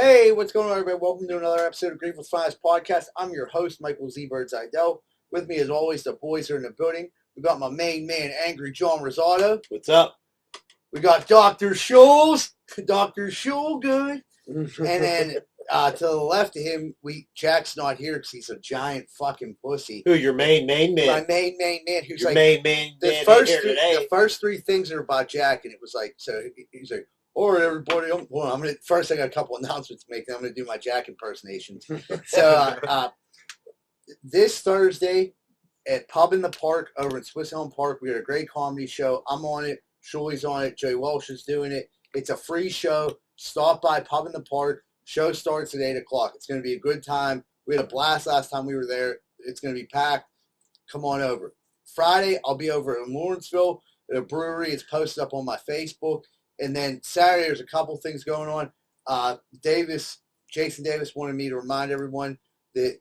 Hey, what's going on, everybody? Welcome to another episode of Greenfield's Finest Podcast. I'm your host, Michael Z. Birds Idell. With me, as always, the boys are in the building. We got my main man, Angry John Rosado. What's up? We got Dr. Schulz, Dr. Schulgood. And then to the left of him, Jack's not here because he's a giant fucking pussy. Who, your main man? My main man. Who's your like, main man the first three things are about Jack, and it was like, so he's like, all right, everybody. First, I got a couple announcements to make. Then I'm going to do my Jack impersonations. So this Thursday at Pub in the Park over in Swiss Elm Park, we got a great comedy show. I'm on it. Shuley's on it. Joey Welsh is doing it. It's a free show. Stop by Pub in the Park. Show starts at 8 o'clock. It's going to be a good time. We had a blast last time we were there. It's going to be packed. Come on over. Friday, I'll be over in Lawrenceville at a brewery. It's posted up on my Facebook. And then Saturday, there's a couple things going on. Jason Davis wanted me to remind everyone that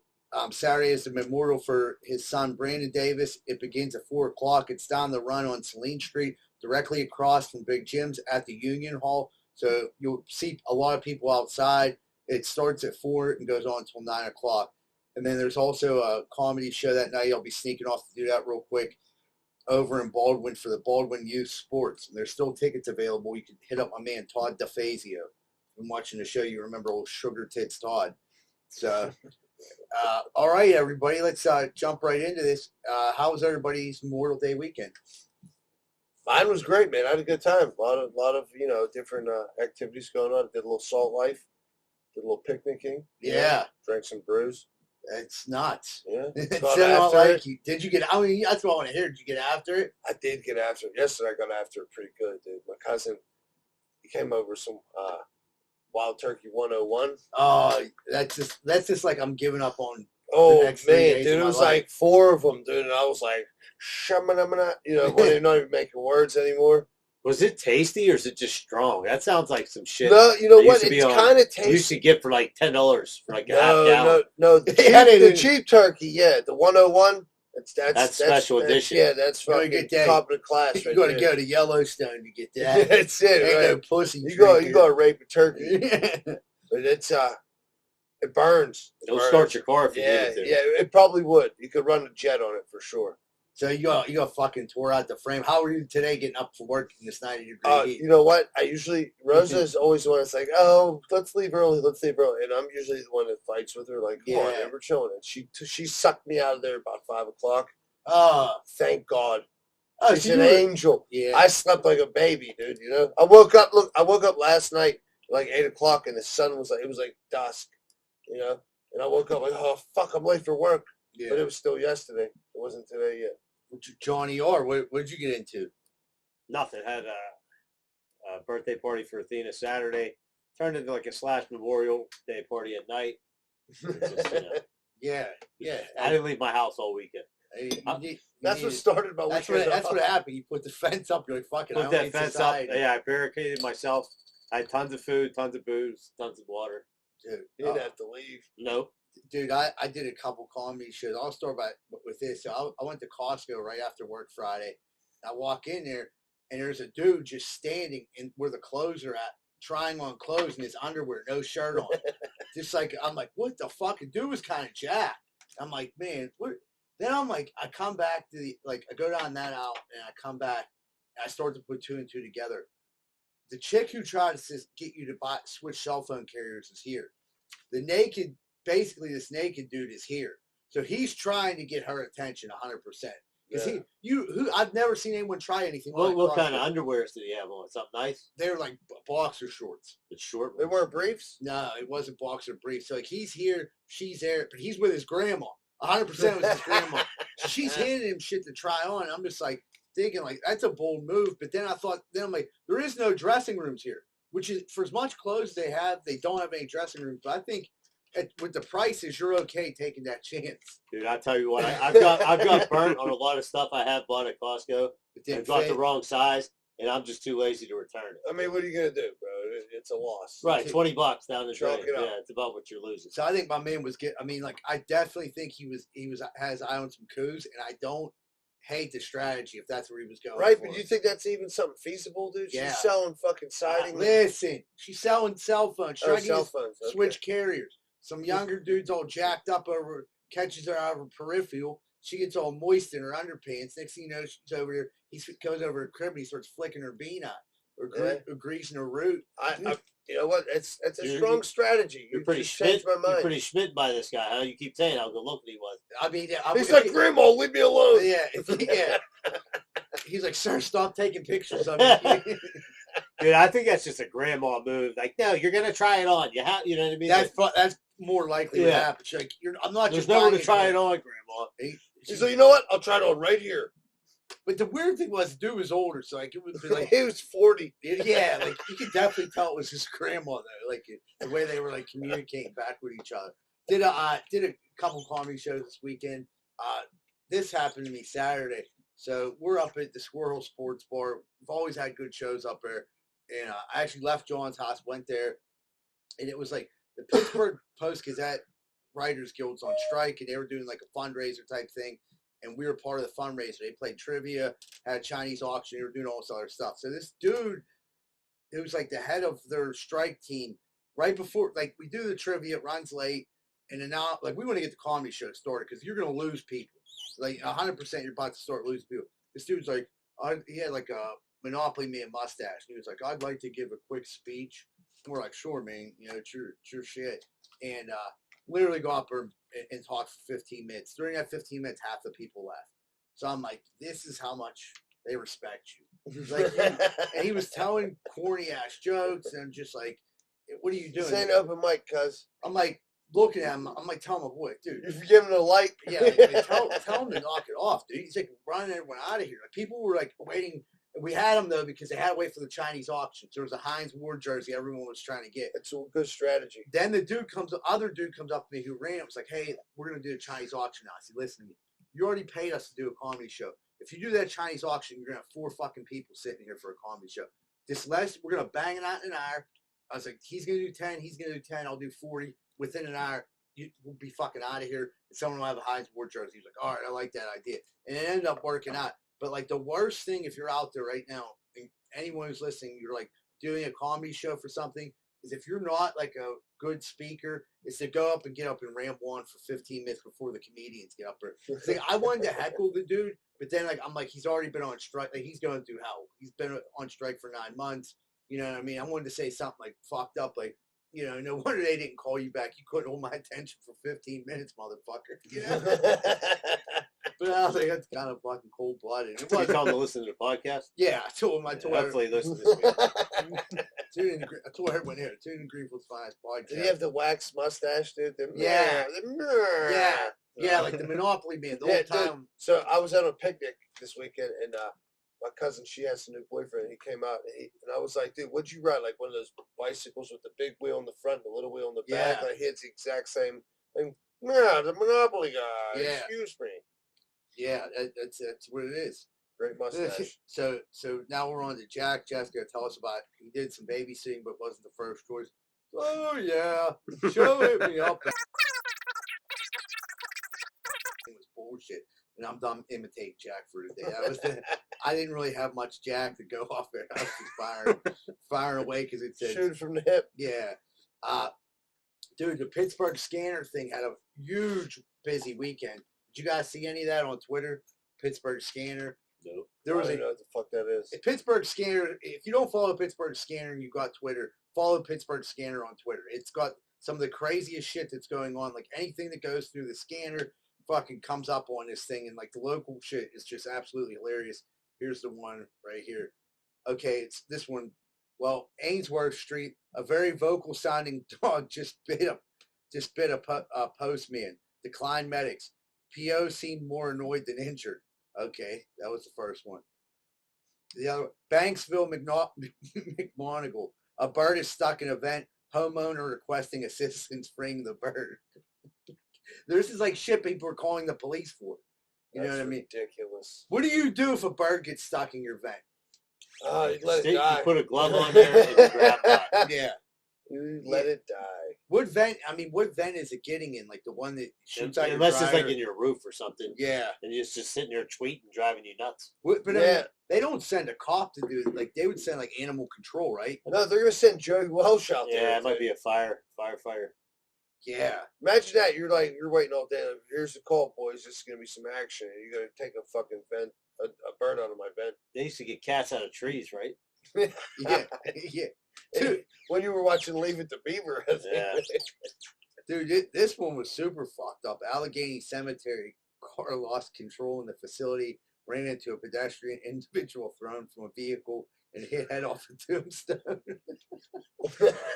Saturday is the memorial for his son, Brandon Davis. It begins at 4 o'clock. It's down the run on Celine Street, directly across from Big Jim's at the Union Hall. So you'll see a lot of people outside. It starts at 4 and goes on until 9 o'clock. And then there's also a comedy show that night. I'll be sneaking off to do that real quick over in Baldwin for the Baldwin Youth Sports. And there's still tickets available. You can hit up my man, Todd DeFazio. From watching the show, you remember old Sugar Tits Todd. So, all right, everybody, let's jump right into this. How was everybody's Memorial Day weekend? Mine was great, man. I had a good time. A lot of different activities going on. Did a little salt life. Did a little picnicking. Yeah. Drank some brews. It's nuts. Yeah. It's not like you. Did you get? I mean, that's what I want to hear. Did you get after it? I did get after it. Yesterday, I got after it pretty good, dude. My cousin, he came over some Wild Turkey 101. Oh, that's just like I'm giving up on. Oh man, dude, it was like 4 of them, dude, and I was like, shamanamana, we're not even making words anymore. Was it tasty or is it just strong? That sounds like some shit. No, you know what? It's kind of tasty. You used to get for like $10 for like a half gallon. No, the cheap turkey, yeah, the 101. That's special edition. Yeah, that's fucking top of the class. You got to go to Yellowstone to get that. That's it. Ain't right? no pussy. You got to rape a turkey, but it's it burns. It'll start your car if you need it to. Yeah, it probably would. You could run a jet on it for sure. So you got fucking tore out the frame. How were you today getting up for work in this 90-degree heat? You know what? Rosa is always the one that's like, oh, let's leave early. And I'm usually the one that fights with her. Like, come on, man, we're chilling. And she sucked me out of there about 5 o'clock. Oh, thank God. Oh, she's an angel. Yeah. I slept like a baby, dude. I woke up last night like 8 o'clock, and the sun was like, it was like dusk. And I woke up like, oh fuck, I'm late for work. Yeah. But it was still yesterday. It wasn't today yet. Johnny R, what did you get into? Nothing. Had a birthday party for Athena Saturday. Turned into like a / Memorial Day party at night. Just, Yeah. I didn't leave my house all weekend. That's what started my weekend. That's what happened. You put the fence up. You're like, fuck it. Put that fence society. Up. Yeah, I barricaded myself. I had tons of food, tons of booze, tons of water. Dude, you didn't have to leave. No. Dude, I did a couple comedy shows. I'll start with this. So I went to Costco right after work Friday. I walk in there, and there's a dude just standing in where the clothes are at, trying on clothes in his underwear, no shirt on. Just like, I'm like, what the fuck? The dude was kind of jacked. I'm like, man, what? Then I'm like, I come back to I go down that aisle, and I come back, and I start to put 2 and 2 together. The chick who tried to get you to switch cell phone carriers is here. Basically, this naked dude is here. So he's trying to get her attention 100%. Because I've never seen anyone try anything like that. What kind of underwears did he have on? Something nice? They were like boxer shorts. It's short. They weren't briefs? No, it wasn't boxer briefs. So he's here, she's there, but he's with his grandma. 100% with his grandma. So she's handing him shit to try on. I'm just like thinking like that's a bold move. But then I'm like, there is no dressing rooms here. Which is, for as much clothes they have, they don't have any dressing rooms. But I think with the prices, you're okay taking that chance. Dude, I tell you what, I've got burnt on a lot of stuff I have bought at Costco. I got the wrong size, and I'm just too lazy to return it. I mean, what are you gonna do, bro? It's a loss. Right, $20 down the drain. Yeah, it's about what you're losing. So I think my man was I definitely think he has eye on some coups, and I don't hate the strategy if that's where he was going. Right, for. but you think that's even something feasible, dude? Yeah. She's selling fucking siding. Listen, she's selling cell phones. She's trying to cell get phones. Okay. switch carriers. Some younger dude's all jacked up over, catches her out of her peripheral. She gets all moist in her underpants. Next thing you know, she's over there. He goes over her crib and he starts flicking her bean out or greasing her root. You know what? It's a strong strategy. You're pretty changed my mind. You're pretty schmidt by this guy, huh? You keep saying how good looking he was. I mean, he's like, Grandma, leave me alone. Yeah. He's like, sir, stop taking pictures of me. Dude, I think that's just a grandma move. Like, no, you're gonna try it on. You have, you know what I mean? That's more likely what happens. She's like, I'm not There's just nowhere to try it on, Grandma. She's like, you know what? I'll try it on right here. But the weird thing was, the dude was older, so like it would be like he was 40. Yeah, like you could definitely tell it was his grandma though, like the way they were like communicating back with each other. Did a couple comedy shows this weekend. This happened to me Saturday. So we're up at the Squirrel Sports Bar. We've always had good shows up there, and I actually left John's house, went there, and it was like the Pittsburgh Post-Gazette Writers Guild's on strike, and they were doing like a fundraiser type thing. And we were part of the fundraiser. They played trivia, had a Chinese auction. They were doing all this other stuff. So this dude, it was like the head of their strike team. Right before, like, we do the trivia, it runs late. And then now, like, we want to get the comedy show started because you're going to lose people. Like, 100% you're about to start losing people. This dude's like, he had like a Monopoly Man mustache. And he was like, I'd like to give a quick speech. And we're like, sure, man. You know, it's your shit. And literally go up there and talk for 15 minutes. During that 15 minutes, half the people left. So I'm like, this is how much they respect you. Like, and he was telling corny ass jokes, and I'm just like, what are you doing? This ain't open mic, cuz. I'm like, looking at him, I'm like, telling him, boy, dude. You're giving him a light. Yeah, like, tell him to knock it off, dude. He's like running everyone out of here. Like, people were like waiting. We had them though because they had to wait for the Chinese auction. So there was a Heinz Ward jersey everyone was trying to get. It's a good strategy. Then the other dude comes up to me who ran. It was like, hey, we're gonna do a Chinese auction now. I said, listen to me. You already paid us to do a comedy show. If you do that Chinese auction, you're gonna have 4 fucking people sitting here for a comedy show. We're gonna bang it out in an hour. I was like, he's gonna do 10. He's gonna do 10. I'll do 40 within an hour. We'll be fucking out of here. And someone will have a Heinz Ward jersey. He's like, all right, I like that idea. And it ended up working out. But like the worst thing, if you're out there right now, and anyone who's listening, you're like doing a comedy show for something, is if you're not like a good speaker, is to go up and get up and ramble on for 15 minutes before the comedians get up there. Like, I wanted to heckle the dude, but then like I'm like, he's already been on strike. Like, he's going through hell. He's been on strike for 9 months. You know what I mean? I wanted to say something like fucked up, like, you know, no wonder they didn't call you back. You couldn't hold my attention for 15 minutes, motherfucker. You know? But I think that's kind of fucking cold-blooded. You tell him to listen to the podcast? Yeah, I told him. Hopefully he listens this week. I told everyone here, tune in Greenfield's finest podcast. Did he have the wax mustache, dude? Yeah, like the Monopoly Man the whole time. Dude. So I was at a picnic this weekend, and my cousin, she has a new boyfriend. And he came out, and I was like, dude, what'd you ride? Like one of those bicycles with the big wheel in the front, and the little wheel in the back. Yeah. Like, he had the exact same thing. Yeah, the Monopoly guy. Yeah. Excuse me. Yeah, that's what it is. Great mustache. So now we're on to Jack. Jack's gonna tell us about. He did some babysitting, but wasn't the first choice. Oh yeah, show hit me up. It was bullshit, and I'm done imitating Jack for today. I didn't really have much Jack to go off there. I was just firing away because it said shoot from the hip. Yeah, dude, the Pittsburgh Scanner thing had a huge busy weekend. Did you guys see any of that on Twitter? Pittsburgh Scanner. No. There was I don't know what the fuck that is. Pittsburgh Scanner. If you don't follow Pittsburgh Scanner and you've got Twitter, follow Pittsburgh Scanner on Twitter. It's got some of the craziest shit that's going on. Like anything that goes through the scanner fucking comes up on this thing, and like the local shit is just absolutely hilarious. Here's the one right here. Okay, it's this one. Well, Ainsworth Street, a very vocal sounding dog just bit a postman. Declined medics. PO seemed more annoyed than injured. Okay, that was the first one. The other, Banksville, McMonigal. A bird is stuck in a vent. Homeowner requesting assistance freeing the bird. This is like shit people are calling the police for. You know what I mean? Ridiculous. What do you do if a bird gets stuck in your vent? You let it die. You put a glove on there and you grab it. Yeah. You let it die. What vent is it getting in? Like the one that shoots out your Unless it's dryer? like in your roof or something. Yeah. And you're just sitting there tweeting, driving you nuts. But I Yeah. mean, they don't send a cop to do it. Like they would send like animal control, right? No, they're gonna send Joey Welsh out there. Yeah, it might be a firefighter. Yeah. Imagine that. You're waiting all day. Here's the call, boys. This is gonna be some action. You gotta take a fucking vent, a bird out of my vent. They used to get cats out of trees, right? Yeah. Yeah. Dude, When you were watching Leave It to Beaver, I think. Yeah. dude, this one was super fucked up. Allegheny Cemetery, car lost control in the facility, ran into a pedestrian individual thrown from a vehicle and hit head off a tombstone.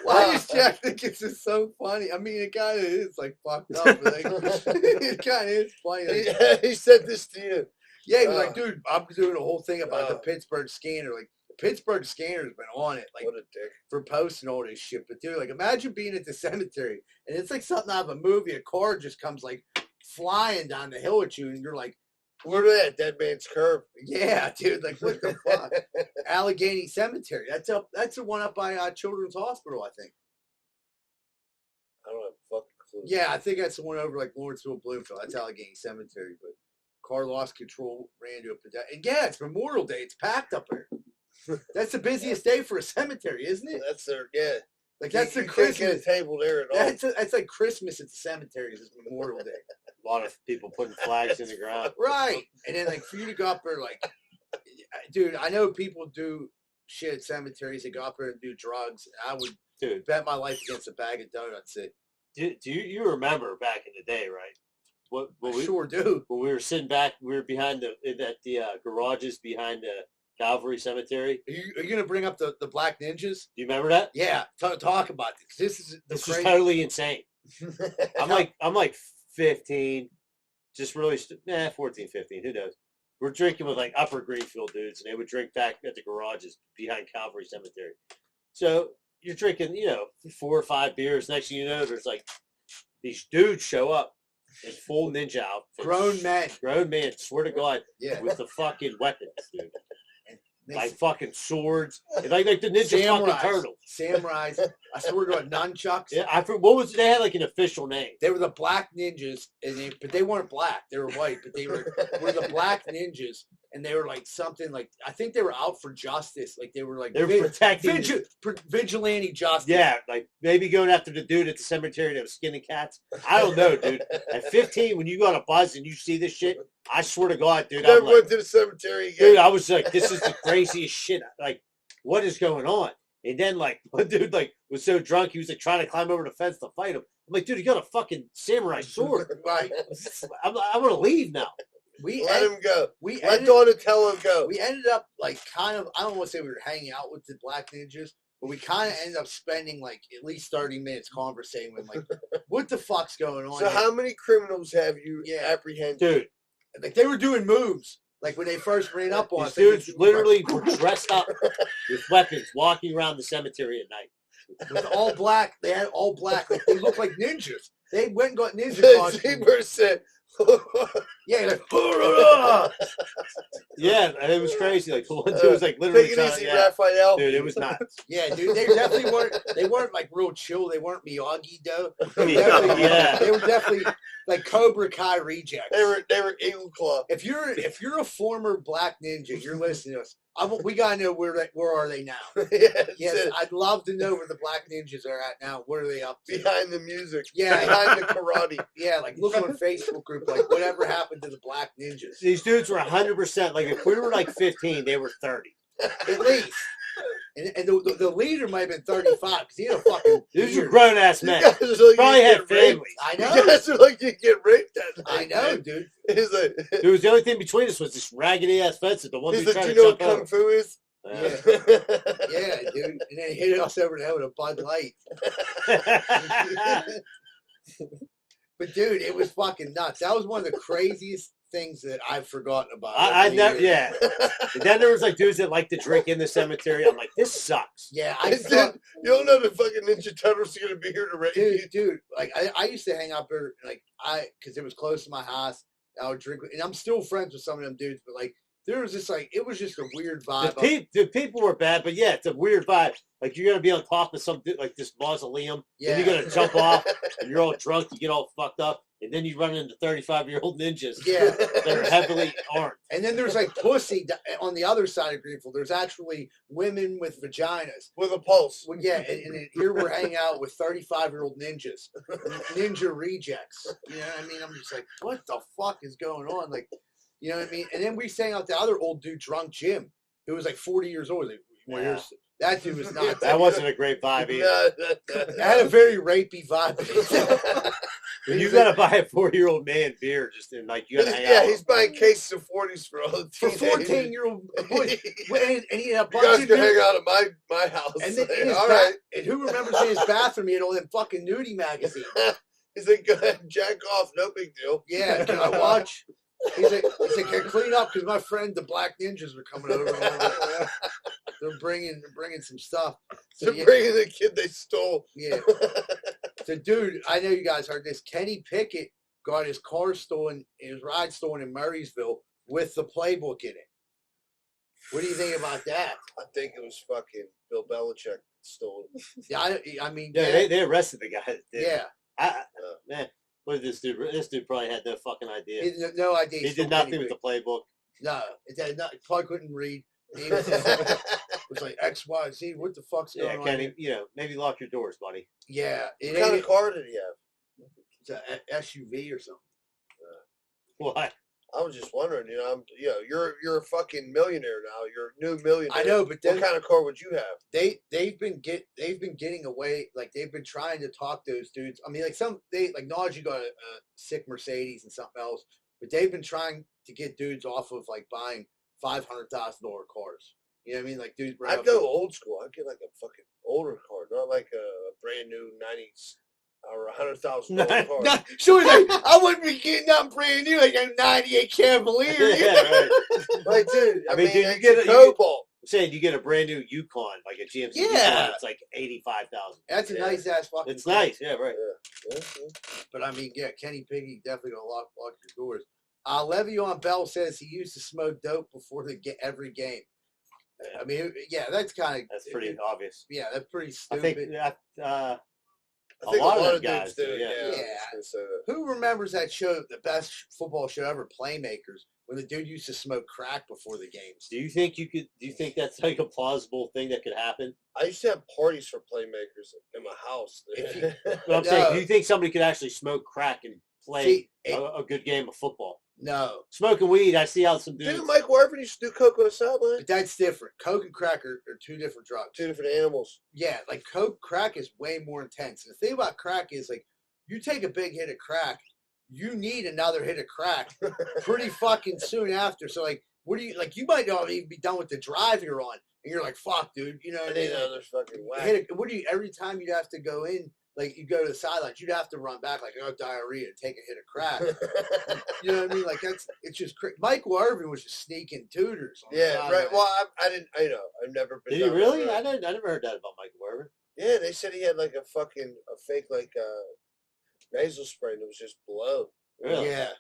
Why does Jack think this is so funny? I mean, it kind of is like fucked up. But like, it kind of is funny. Like, he said this to you. yeah, he was like, dude, I'm doing a whole thing about the Pittsburgh Scanner. Like, the Pittsburgh Scanner's been on it, like, What a dick. for posting all this shit. But dude, like, imagine being at the cemetery and it's like something out of a movie. A car just comes like flying down the hill at you, and you're like, Where they at? Dead Man's Curve. yeah, dude, like what the fuck? Allegheny Cemetery. That's the one up by Children's Hospital, I think. I don't have a fucking clue. Yeah, I think that's the one over like Lawrenceville, Bloomfield. That's Allegheny Cemetery. But car lost control, ran to a pedestrian. And yeah, it's Memorial Day. It's packed up there. That's the busiest day for a cemetery, isn't it? That's their, yeah. Like that's the You can't get a Christmas. table there at all. That's like Christmas at the cemeteries. Is Memorial Day, A lot of people putting flags in the ground. right? And then like for you to go up there, like, dude, I know people do shit at cemeteries. They go up there and do drugs. I would Dude, bet my life against a bag of donuts. That do you remember back in the day, right? What I sure do. when we were sitting back, we were behind the garages behind the Calvary Cemetery. Are you gonna bring up the Black Ninjas? Do you remember that? Yeah, talk about this. This is the This was crazy. totally insane. I'm like 15, just really 14, 15. Who knows? We're drinking with like upper Greenfield dudes, and they would drink back at the garages behind Calvary Cemetery. So you're drinking, 4 or 5 beers. Next thing you know, there's like these dudes show up in full ninja outfits. Grown men, swear to God, Yeah. with the fucking weapons, dude. They- Like fucking swords, and like the ninja fucking turtles. Samurais. I swear to God, nunchucks. Yeah, what was they had like an official name? They were the Black Ninjas, but they weren't black. They were white, but they were the Black Ninjas, and they were like something like I think they were out for justice. Like they were like They were protecting. vigilante justice. Yeah, like maybe going after the dude at the cemetery that was skinning cats. I don't know, dude. At 15, when you got a buzz and you see this shit, I swear to God, dude, Never I'm went like, to the cemetery again. dude, I was like, this is the craziest shit. Like, what is going on? And then like one dude like was so drunk he was like trying to climb over the fence to fight him. I'm like, dude, you got a fucking samurai sword. Right. I want to leave now. Let him go. We Let ended, Donatello go. we ended up like kind of I don't want to say we were hanging out with the Black Ninjas, but we kind of ended up spending like at least 30 minutes conversating with them, like what the fuck's going on So here? how many criminals have you Yeah. apprehended? Dude, Like they were doing moves. Like when they first ran up on these us, dudes like, literally were dressed up with weapons walking around the cemetery at night. with all black. They had all black. Like they looked like ninjas. They went and got ninja costumes. Zebra said, Yeah, like, Yeah, and it was crazy. Like the one dude was like literally take it trying, easy, yeah. Raphael. Dude, it was nuts. yeah, dude. They definitely weren't. They weren't like real chill. They weren't Miyagi though. Yeah. They were definitely like Cobra Kai Rejects. They were Eagle Claw. If you're a former Black Ninja, you're listening to us. We gotta know where are they now? Yeah, Yes, I'd love to know where the Black Ninjas are at now. What are they up to? behind the music. Yeah. Behind the karate. Yeah, like look on Facebook group, like whatever happened to the Black Ninjas? These dudes were 100%. Like if we were like 15, they were 30. At least. And the leader might have been 35 because he had a fucking These are beard. grown ass You men. guys are like Probably you had get raped. families. I You know. guys are like you get raped that I night. know, man. dude. He's like, Dude, was the only thing between us was this raggedy ass fence that the one he's dude like, tried do you to know what jump kung over. fu is? Yeah, dude. And then he hit us over the head with a Bud Light. But dude, it was fucking nuts. That was one of the craziest things that I've forgotten about. I over the never, years. yeah. And then there was like dudes that like to drink in the cemetery. I'm like, this sucks. Yeah, I said, you don't know the fucking Ninja Turtles are gonna be here to rape you. dude, like I used to hang out there, like because it was close to my house. I would drink, and I'm still friends with some of them dudes. But like there was just like it was just a weird vibe. The people were bad, but yeah, it's a weird vibe. Like you're gonna be on top of some like this mausoleum, and you're gonna jump off, and you're all drunk, you get all fucked up, and then you run into 35-year-old ninjas. Yeah, that are heavily armed. And then there's like pussy on the other side of Greenfield. There's actually women with vaginas with a pulse. Well, yeah, and here we're hanging out with 35-year-old ninjas, ninja rejects. You know what I mean? I'm just like, what the fuck is going on? Like, you know what I mean? And then we sang out the other old dude, drunk Jim, who was like 40 years old. Like, that dude was not. That wasn't a great vibe either. It had a very rapey vibe. You gotta buy a 40-year-old man beer just in like you gotta hang out. Yeah, he's buying cases of 40s for all the for 14-year-old boys. And he had a you bunch guys of can hang out at my house. And then all right. And who remembers in his bathroom he had all them fucking nudie magazines? He's like, go ahead and jack off, no big deal. Yeah, can I watch? He's like, can I clean up? Because my friend, the Black Ninjas, were coming over. They're bringing some stuff. So, They're bringing the kid they stole. Yeah. So, dude, I know you guys heard this. Kenny Pickett got his car stolen, his ride stolen in Murraysville with the playbook in it. What do you think about that? I think it was fucking Bill Belichick stole it. Yeah, I mean, yeah, they arrested the guy. Yeah. Man, what did this dude? This dude probably had no fucking idea. He had no idea. He did nothing with the playbook. No, probably couldn't read. It was like X, Y, Z. What the fuck's going on? Kenny, maybe lock your doors, buddy. Yeah. What kind of car did he have? It's an SUV or something. What? I was just wondering. You're a fucking millionaire now. You're a new millionaire. I know, but then, what kind of car would you have? They've been getting away. Like they've been trying to talk those dudes. I mean, like Najee got a sick Mercedes and something else, but they've been trying to get dudes off of like buying $500,000 cars. You know what I mean? Like, dude, I'd go old school. I'd get like a fucking older car, not like a brand new 90s or $100,000 car. No, sure, like, I wouldn't be getting nothing brand new, like a '98 Cavalier. Yeah, right. Like, dude, I mean, dude, you get a Cobalt. Saying you get a brand new Yukon, like a GMC Yeah. Yukon, it's like $85,000. That's a nice ass fucking. It's nice, yeah, right. Yeah. But I mean, yeah, Kenny Pickett definitely gonna lock your doors. Le'Veon Bell says he used to smoke dope before every game. I mean, yeah, that's pretty obvious. Yeah, that's pretty I stupid. think I think a lot of guys dudes do. Yeah. I was just gonna say that. Who remembers that show, the best football show ever, Playmakers, when the dude used to smoke crack before the games? Do you think that's like a plausible thing that could happen? I used to have parties for playmakers in my house. But I'm saying, do you think somebody could actually smoke crack and play a good game of football? No. Smoking weed, I see how some dudes. Didn't Mike Warvin used to do coke on the sideline? But that's different. Coke and crack are two different drugs. Two different animals. Yeah, like crack is way more intense. And the thing about crack is, like, you take a big hit of crack, you need another hit of crack pretty fucking soon after. So, like, you might not even be done with the drive you're on. And you're like, fuck, dude. You know what I mean? Another fucking whack. Every time you'd have to go in, like, you go to the sidelines, you'd have to run back, like, diarrhea, take a hit of crack. You know what I mean? Like, it's just crazy. Michael Irvin was just sneaking tutors. Yeah, right. Well, I didn't, I've never been. Did he really? I never heard that about Michael Irvin. Yeah, they said he had like a fake, like, nasal spray that was just blow. Really? Yeah.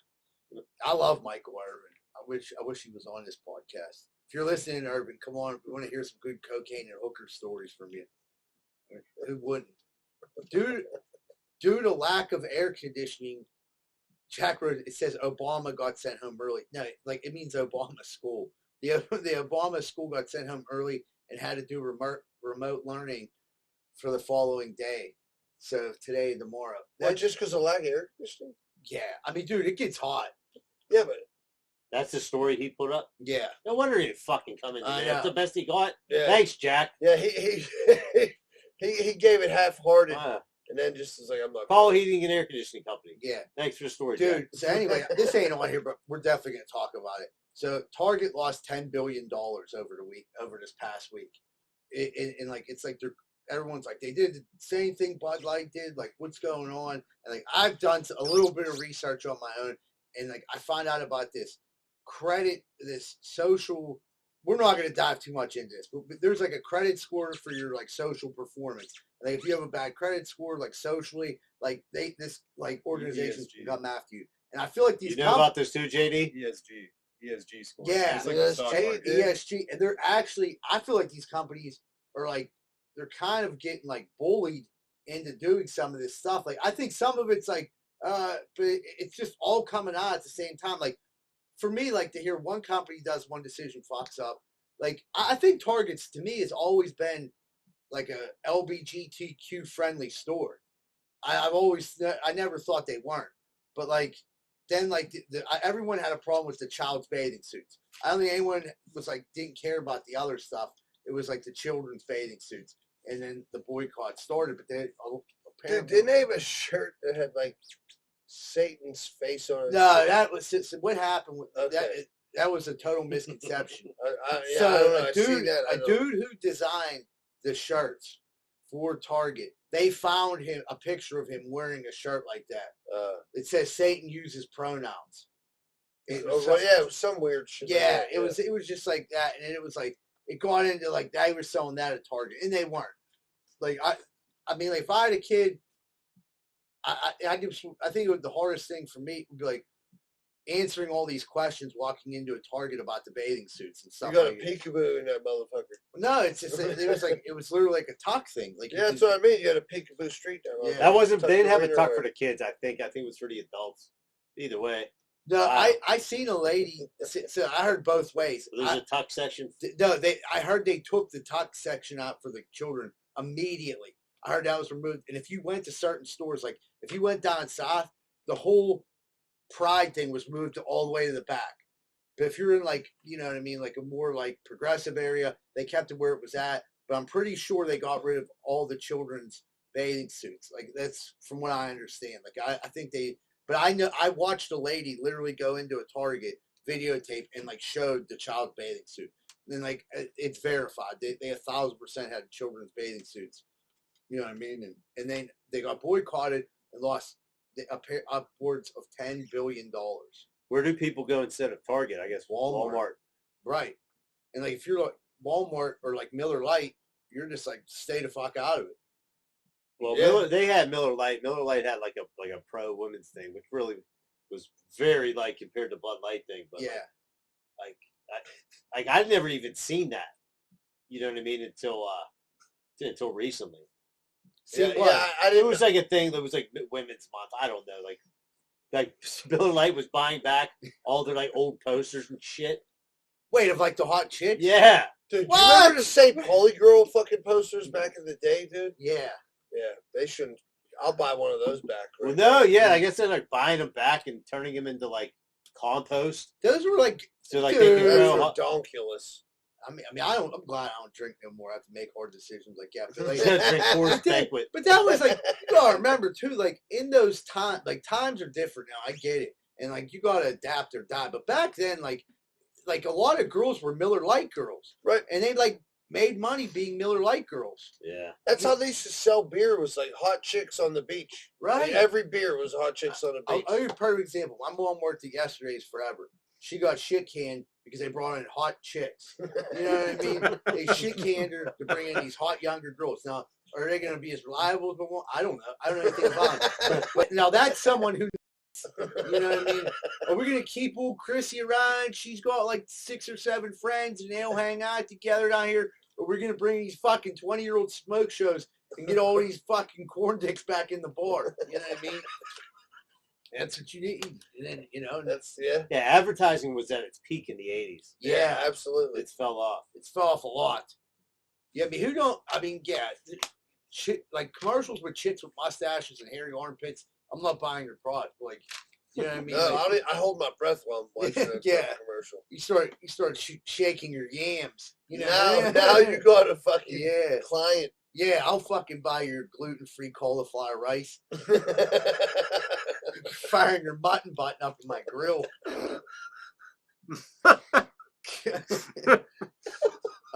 I love Michael Irvin. I wish he was on this podcast. If you're listening, Irvin, come on. We want to hear some good cocaine and hooker stories from you. Who wouldn't? Due to lack of air conditioning, Jack wrote, it says Obama got sent home early. No, like, it means Obama school. The Obama school got sent home early and had to do remote learning for the following day. So today and tomorrow. What, just because of lack of air conditioning? Yeah. I mean, dude, it gets hot. Yeah, but that's the story he put up. Yeah. No wonder he fucking come in. That's the best he got. Yeah. Thanks, Jack. Yeah, he gave it half-hearted, and then just was like, I'm not. Call Heating and Air Conditioning Company. Yeah. Thanks for the story, dude. Jack. So anyway, this ain't on here, but we're definitely going to talk about it. So Target lost $10 billion over this past week. And like, it's like everyone's like, they did the same thing Bud Light did. Like, what's going on? And like, I've done a little bit of research on my own, and like, I find out about this social. We're not going to dive too much into this, but there's like a credit score for your like social performance. Like, if you have a bad credit score, like socially, like organizations can come after you. And I feel like these. You know about this too, JD? ESG. ESG score. Yeah, It's like the stock ESG, market. dude. ESG, and they're actually. I feel like these companies are like they're kind of getting like bullied into doing some of this stuff. Like I think some of it's like, but it's just all coming out at the same time. Like for me, like to hear one company does one decision fucks up. Like I think Target's to me has always been like a LGBTQ friendly store. I never thought they weren't, but like then like everyone had a problem with the child's bathing suits. I don't think anyone was like didn't care about the other stuff. It was like the children's bathing suits, and then the boycott started. But then Dude, didn't they have a shirt that had like Satan's face on it? No, that was what happened. Okay. That was a total misconception. Yeah, So I don't know. a I see dude, that. I a don't- dude who designed the shirts for Target, they found him a picture of him wearing a shirt like that. It says Satan uses pronouns. It was well, yeah, it was some weird shit. like yeah, that, it was just like that, and it was like it got into like they were selling that at Target, and they weren't. Like I mean, like if I had a kid, I think the hardest thing for me would be like answering all these questions walking into a Target about the bathing suits and You stuff. got a Like peekaboo in that motherfucker. no, it's just it was literally like a tuck thing. Like Yeah, that's what I mean. You had a peekaboo street there. Yeah. That wasn't. Tuck They didn't the have a wiener tuck in. for the kids. I think it was for the adults. Either way, No, Wow. I seen a lady. So I heard both ways. there's a tuck section. I heard they took the tuck section out for the children immediately. I heard that was removed. And if you went to certain stores, like if you went down south, the whole Pride thing was moved all the way to the back. But if you're in like, you know what I mean, like a more like progressive area, they kept it where it was at. But I'm pretty sure they got rid of all the children's bathing suits. Like that's from what I understand. Like I think they. But I know I watched a lady literally go into a Target videotape and like showed the child's bathing suit. And then like it's verified. They 1,000% had children's bathing suits. You know what I mean? And then they got boycotted and lost upwards of $10 billion. Where do people go instead of Target? I guess Walmart. Right. And like if you're like Walmart or like Miller Lite, you're just like stay the fuck out of it. Well, Yeah. They had Miller Lite. Miller Lite had like a pro women's thing, which really was very like compared to Bud Light thing. But Yeah. I've never even seen that. You know what I mean? Until recently. See, Yeah, what? I It didn't. was like a thing that was like Women's Month. I don't know. Like Miller Lite was buying back all their like old posters and shit. Wait, of like the hot chick? Yeah. Dude, you What? remember the St. Pauli girl fucking posters back in the day, dude? Yeah. Yeah, they shouldn't. I'll buy one of those back. Well, right no, now. yeah. I guess they're like buying them back and turning them into like compost. Those were like So like Dude, they can Those grow. are donkulous. I mean I'm glad I don't drink no more. I have to make hard decisions like yeah. But, like, Drink Coors Banquet. but that was like you gotta remember too, like in those times like times are different now. I get it. And like you gotta adapt or die. But back then, like a lot of girls were Miller Lite girls. Right. And they like made money being Miller Lite girls. Yeah. That's how they used to sell beer. Was like hot chicks on the beach. Right. Like, every beer was hot chicks on the beach. I'll give you a perfect example. My mom worked at Yesterday's Forever. She got shit canned because they brought in hot chicks. You know what I mean? They shit canned her to bring in these hot younger girls. Now, are they going to be as reliable as the one? I don't know. I don't know anything about them. But now that's someone who, you know what I mean? Are we going to keep old Chrissy around? She's got like 6 or 7 friends and they all hang out together down here. Or we're going to bring these fucking 20-year-old smoke shows and get all these fucking corn dicks back in the bar. You know what I mean? That's what you need. And then, you know, That's yeah. Yeah. Advertising was at its peak in the 80s. yeah, Absolutely. It fell off. it's fell off a lot. Yeah, I mean, who don't? I mean, yeah, like commercials with chicks with mustaches and hairy armpits. I'm not buying your product. Like, you know what I mean? No, Like, I hold my breath while I'm watching a Yeah. commercial. you start shaking your yams. You know, Now you got a fucking yeah, client. yeah. I'll fucking buy your gluten-free cauliflower rice. Firing your mutton button up in my grill.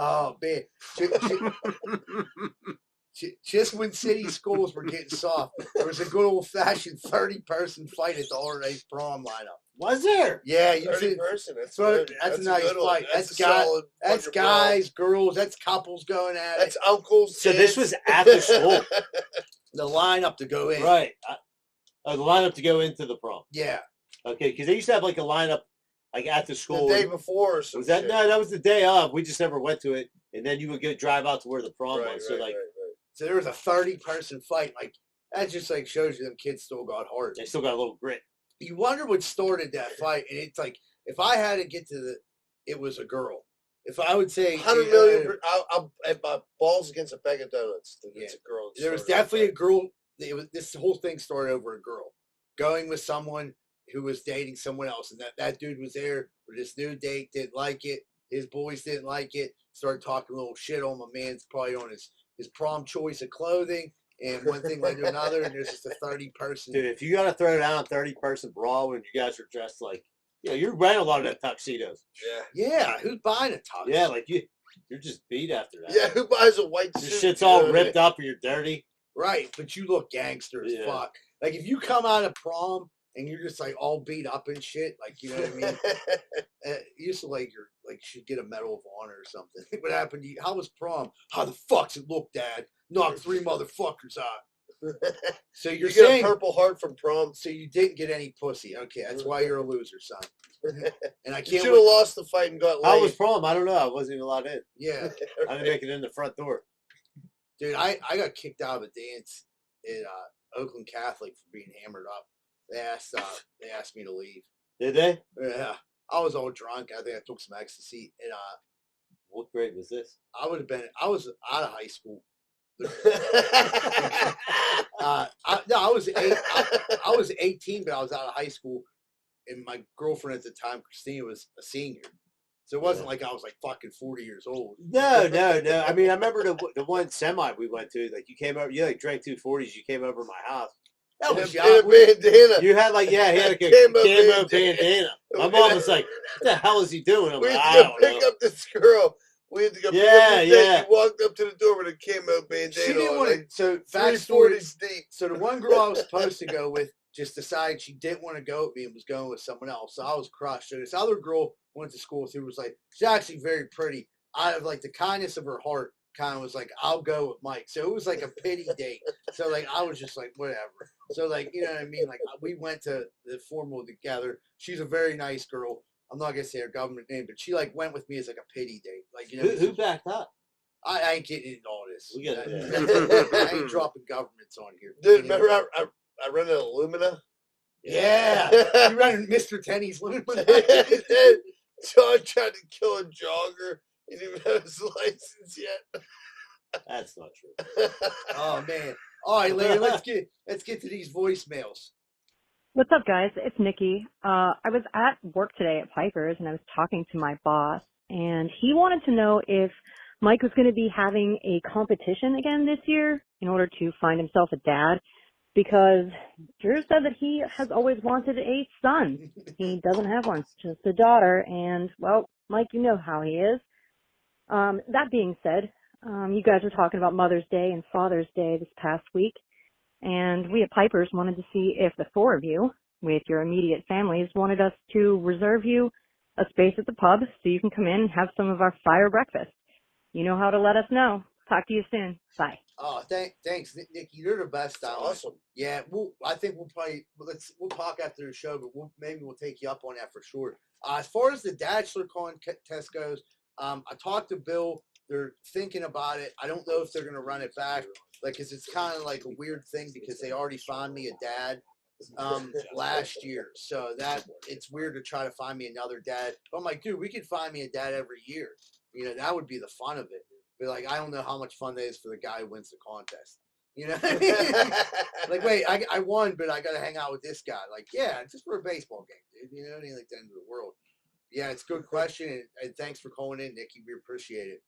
Oh man, just when city schools were getting soft, there was a good old-fashioned 30-person fight at the RA's prom lineup. Was there? Yeah, you 30 see, person. That's So good. that's a nice good one. fight. That's a guy- solid that's bunch of brawls. guys, girls, that's couples going at it. That's uncles. So this kids. was after school. The lineup to go in. Right. The lineup to go into the prom. Yeah. Okay, because they used to have like a lineup like at the The school. day before or something. Was that no? That was the day of. We just never went to it, and then you would drive out to where the prom Right, was. So like, So there was a 30-person fight. Like that just like shows you them kids still got heart. they still got a little grit. You wonder what started that fight, and it's like if I had to get to it was a girl. If I would say 100 million. I'll at my balls against a bag of donuts. It's a girl. There was definitely a girl. This whole thing started over a girl going with someone who was dating someone else, and that dude was there with this new date. Didn't like it. His boys didn't like it. Started talking a little shit on my man's probably on his prom choice of clothing, and one thing led to another, and there's just a 30-person. Dude, if you got to throw down a 30-person brawl when you guys are dressed like, you're wearing a lot of that tuxedos. Yeah. Who's buying a tux? Yeah, like you're just beat after that. Yeah, who buys a white Your suit? shit's all ripped up or you're dirty. Right, but you look gangster as fuck. Like if you come out of prom and you're just like all beat up and shit, like you know what I mean. You used to like should get a Medal of Honor or something. What happened to you? How was prom? How the fuck's it look, Dad? Knocked 3 motherfuckers out. So you're saying get a Purple Heart from prom. So you didn't get any pussy. Okay, that's why you're a loser, son. And I You can't. should have lost the fight and got laid. How was prom? I don't know. I wasn't even allowed in. Yeah, I didn't make it in the front door. dude, I got kicked out of a dance at Oakland Catholic for being hammered up. They asked me to leave. Did they? Yeah, I was all drunk. I think I took some ecstasy, and What grade was this? I was out of high school. I was 18, but I was out of high school, and my girlfriend at the time, Christina, was a senior. So it wasn't like I was like fucking 40 years old. No. I mean, I remember the one semi we went to. Like you came over, you like drank 240s. You came over to my house. That was in a bandana. You had like he had like a camo bandana. My mom was like, "What the hell is he doing?" I'm We like, had "I to go don't pick know." up this girl. We had to go pick up Yeah, this date. yeah. She walked up to the door with a camo bandana She didn't on. want to. Like, So backstory. 340s deep. So the one girl I was supposed to go with just decided she didn't want to go with me and was going with someone else. So I was crushed. So this other girl went to school with who was like, she's actually very pretty. Out of like the kindness of her heart, kind of was like, I'll go with Mike. So it was like a pity date. So like I was just like, whatever. So like, you know what I mean? Like we went to the formal together. She's a very nice girl. I'm not gonna say her government name, but she like went with me as like a pity date. Like you know, Who backed up? I ain't getting into all this. We got I ain't dropping governments on here. Dude, remember I rented an Illumina? Yeah, you running Mr. Tenney's Lumina. John tried to kill a jogger. He didn't even have his license yet. That's not true. Oh man! All right, Larry, let's get to these voicemails. What's up, guys? It's Nikki. I was at work today at Piper's, and I was talking to my boss, and he wanted to know if Mike was going to be having a competition again this year in order to find himself a dad, because Drew said that he has always wanted a son. He doesn't have one, just a daughter, and, well, Mike, you know how he is. That being said, you guys were talking about Mother's Day and Father's Day this past week, and we at Piper's wanted to see if the four of you, with your immediate families, wanted us to reserve you a space at the pub so you can come in and have some of our fire breakfast. You know how to let us know. Talk to you soon. Bye. Oh, thanks, Nikki. You're the best. Awesome. Yeah, I think we'll talk after the show, but maybe we'll take you up on that for sure. As far as the Bachelor contest goes, I talked to Bill. They're thinking about it. I don't know if they're going to run it back, like, cause it's kind of like a weird thing because they already found me a dad last year, so that it's weird to try to find me another dad. But I'm like, dude, we could find me a dad every year. You know, that would be the fun of it. But like, I don't know how much fun that is for the guy who wins the contest. You know what I mean? Like, wait, I won, but I got to hang out with this guy. Like, yeah, just for a baseball game, dude. You know, it ain't like the end of the world. Yeah, it's a good question, and thanks for calling in, Nikki. We appreciate it.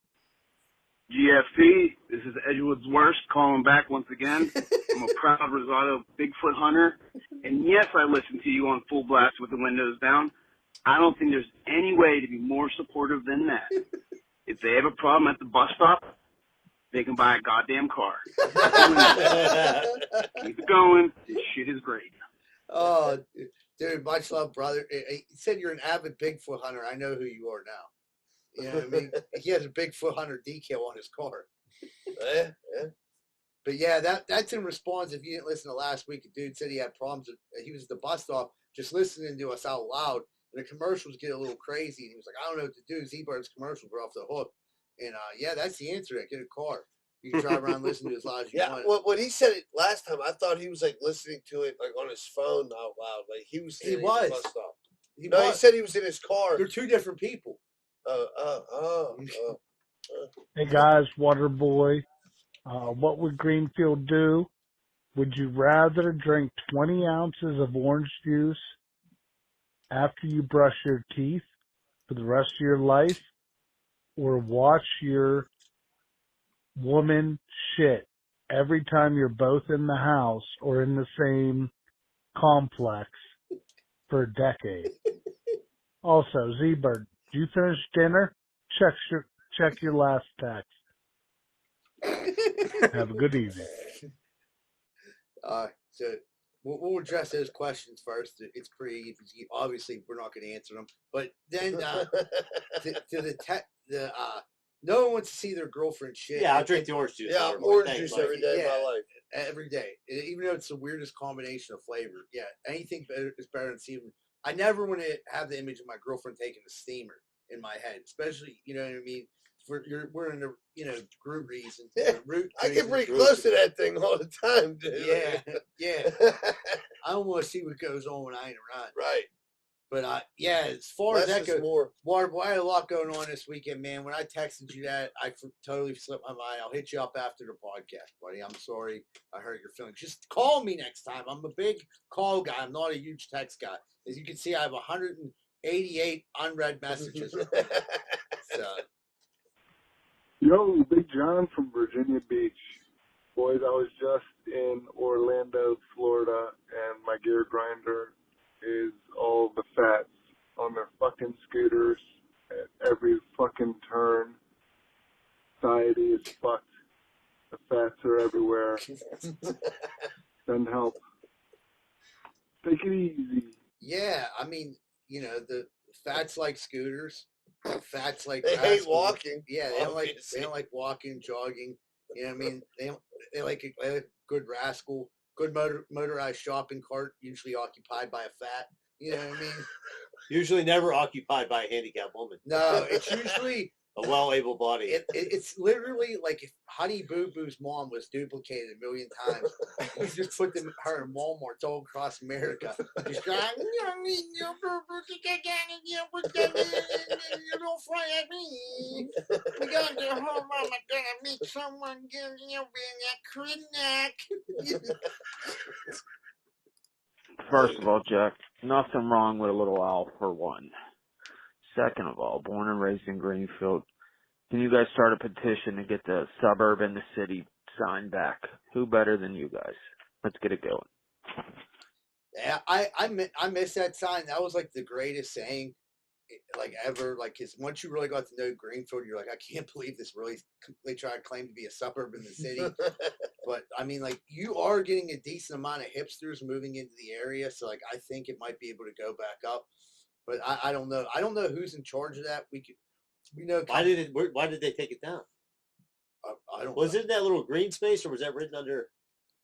GFP, this is Edgewood's Worst calling back once again. I'm a proud Rosado Bigfoot hunter, and yes, I listen to you on full blast with the windows down. I don't think there's any way to be more supportive than that. If they have a problem at the bus stop, they can buy a goddamn car. Keep it going. This shit is great. Oh, dude, much love, brother. He said you're an avid Bigfoot hunter. I know who you are now. You know what I mean? He has a Bigfoot hunter decal on his car. Yeah. But yeah, that's in response. If you didn't listen to last week, a dude said he had problems. He was at the bus stop just listening to us out loud, and the commercials get a little crazy. And he was like, I don't know what to do. Z-Bird's commercials were off the hook. And yeah, that's the answer. Get a car. You can drive around listening to as loud as you want. Well, when he said it last time, I thought he was like listening to it like on his phone out loud. Like he was. He in was. The bus stop. He said he was in his car. They're two different people. Hey guys, Waterboy. What would Greenfield do? Would you rather drink 20 ounces of orange juice after you brush your teeth for the rest of your life, or watch your woman shit every time you're both in the house or in the same complex for a decade? Also, Z-Bird, did you finish dinner? Check your last text. Have a good evening. So we'll address those questions first. It's pretty easy. Obviously, we're not going to answer them. But then no one wants to see their girlfriend shit. Yeah, I'll drink the orange juice. Yeah, orange juice every day of my life. Every day. Even though it's the weirdest combination of flavor. Yeah, anything is better than seeing. I never want to have the image of my girlfriend taking a steamer in my head, especially, you know what I mean? We're in the group reason. I get pretty close to that thing all the time, dude. Yeah. I don't want to see what goes on when I ain't around. Right. But as far as that goes, more. Waterboy, I had a lot going on this weekend, man. When I texted you that, I totally slipped my mind. I'll hit you up after the podcast, buddy. I'm sorry I hurt your feelings. Just call me next time. I'm a big call guy. I'm not a huge text guy. As you can see, I have 188 unread messages. So. Yo, Big John from Virginia Beach. Boys, I was just in Orlando, Florida, and my gear grinder is all the fats on their fucking scooters at every fucking turn. Society is fucked. The fats are everywhere. Send help. Take it easy. Yeah, I mean, the fats like scooters. Fats like they hate walking. Yeah, they don't like walking, jogging. You know what I mean? They like a good rascal, good motorized shopping cart, usually occupied by a fat. You know what I mean? Usually never occupied by a handicapped woman. No, it's usually a well-able body. It's literally like if Honey Boo Boo's mom was duplicated a million times. You just put her in Walmarts all across America. Just going, you don't fly at me. We gotta go home. I'm gonna meet someone. Be in that crib. First of all, Jack, nothing wrong with a little owl for one. Second of all, born and raised in Greenfield, can you guys start a petition to get the suburb and the city sign back? Who better than you guys? Let's get it going. Yeah, I miss that sign. That was like the greatest saying, like ever. Like, cause once you really got to know Greenfield, you're like, I can't believe this really. They try to claim to be a suburb in the city, but I mean, like, you are getting a decent amount of hipsters moving into the area, so like, I think it might be able to go back up. But I don't know. I don't know who's in charge of that. We know. Why did they take it down? I don't. Was it in that little green space, or was that written under?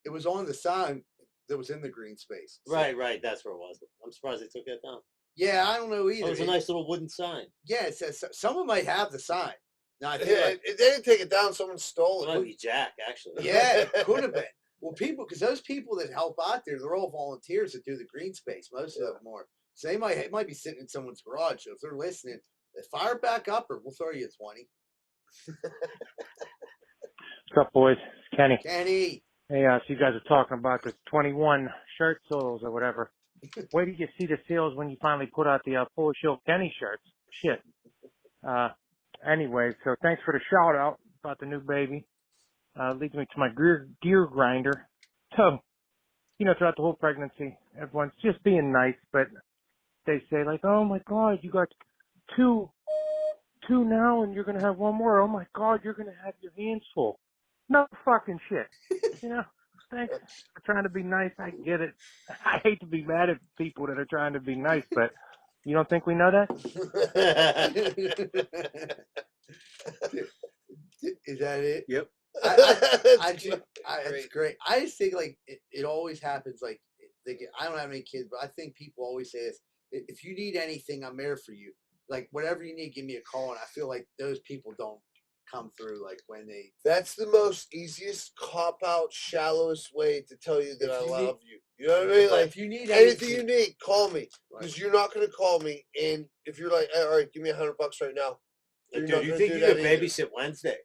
It was on the sign that was in the green space. So. Right. That's where it was. I'm surprised they took that down. Yeah, I don't know either. It was a nice little wooden sign. Yeah, it says someone might have the sign. Now, I think they didn't take it down. Someone stole it. It might be Jack, actually. Yeah, it could have been. Well, because those people that help out there, they're all volunteers that do the green space. Most of them are. So they might be sitting in someone's garage. So if they're listening, fire it back up, or we'll throw you a 20. What's up, boys? It's Kenny. Kenny. Hey, so you guys are talking about the 21 shirt sales or whatever. Where did you see the sales when you finally put out the Full Shield Kenny shirts? Shit. Anyway, so thanks for the shout out about the new baby. Leads me to my gear grinder. So, throughout the whole pregnancy, everyone's just being nice, but they say like, oh my God, you got two now and you're going to have one more. Oh my God, you're going to have your hands full. No fucking shit. Thanks for trying to be nice. I get it. I hate to be mad at people that are trying to be nice, but you don't think we know that? Is that it? Yep. It's great. I just think like it always happens. Like I don't have any kids, but I think people always say this. if you need anything, I'm there for you. Like whatever you need, give me a call. And I feel like those people don't come through like when they. That's the most easiest cop out, shallowest way to tell you that I love you. You know what I mean? Like if you need anything you need, call me because you're not going to call me. And if you're like, all right, give me $100 right now. Dude, you think you could babysit Wednesday?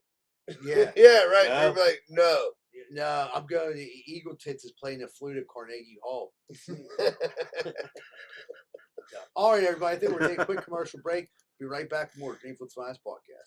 Yeah. Yeah, right. No. You're like, no. No, I'm going to Eagle Tits is playing the flute at Carnegie Hall. All right, everybody. I think we're going to take a quick commercial break. Be right back with more Greenfield's Finest Podcast.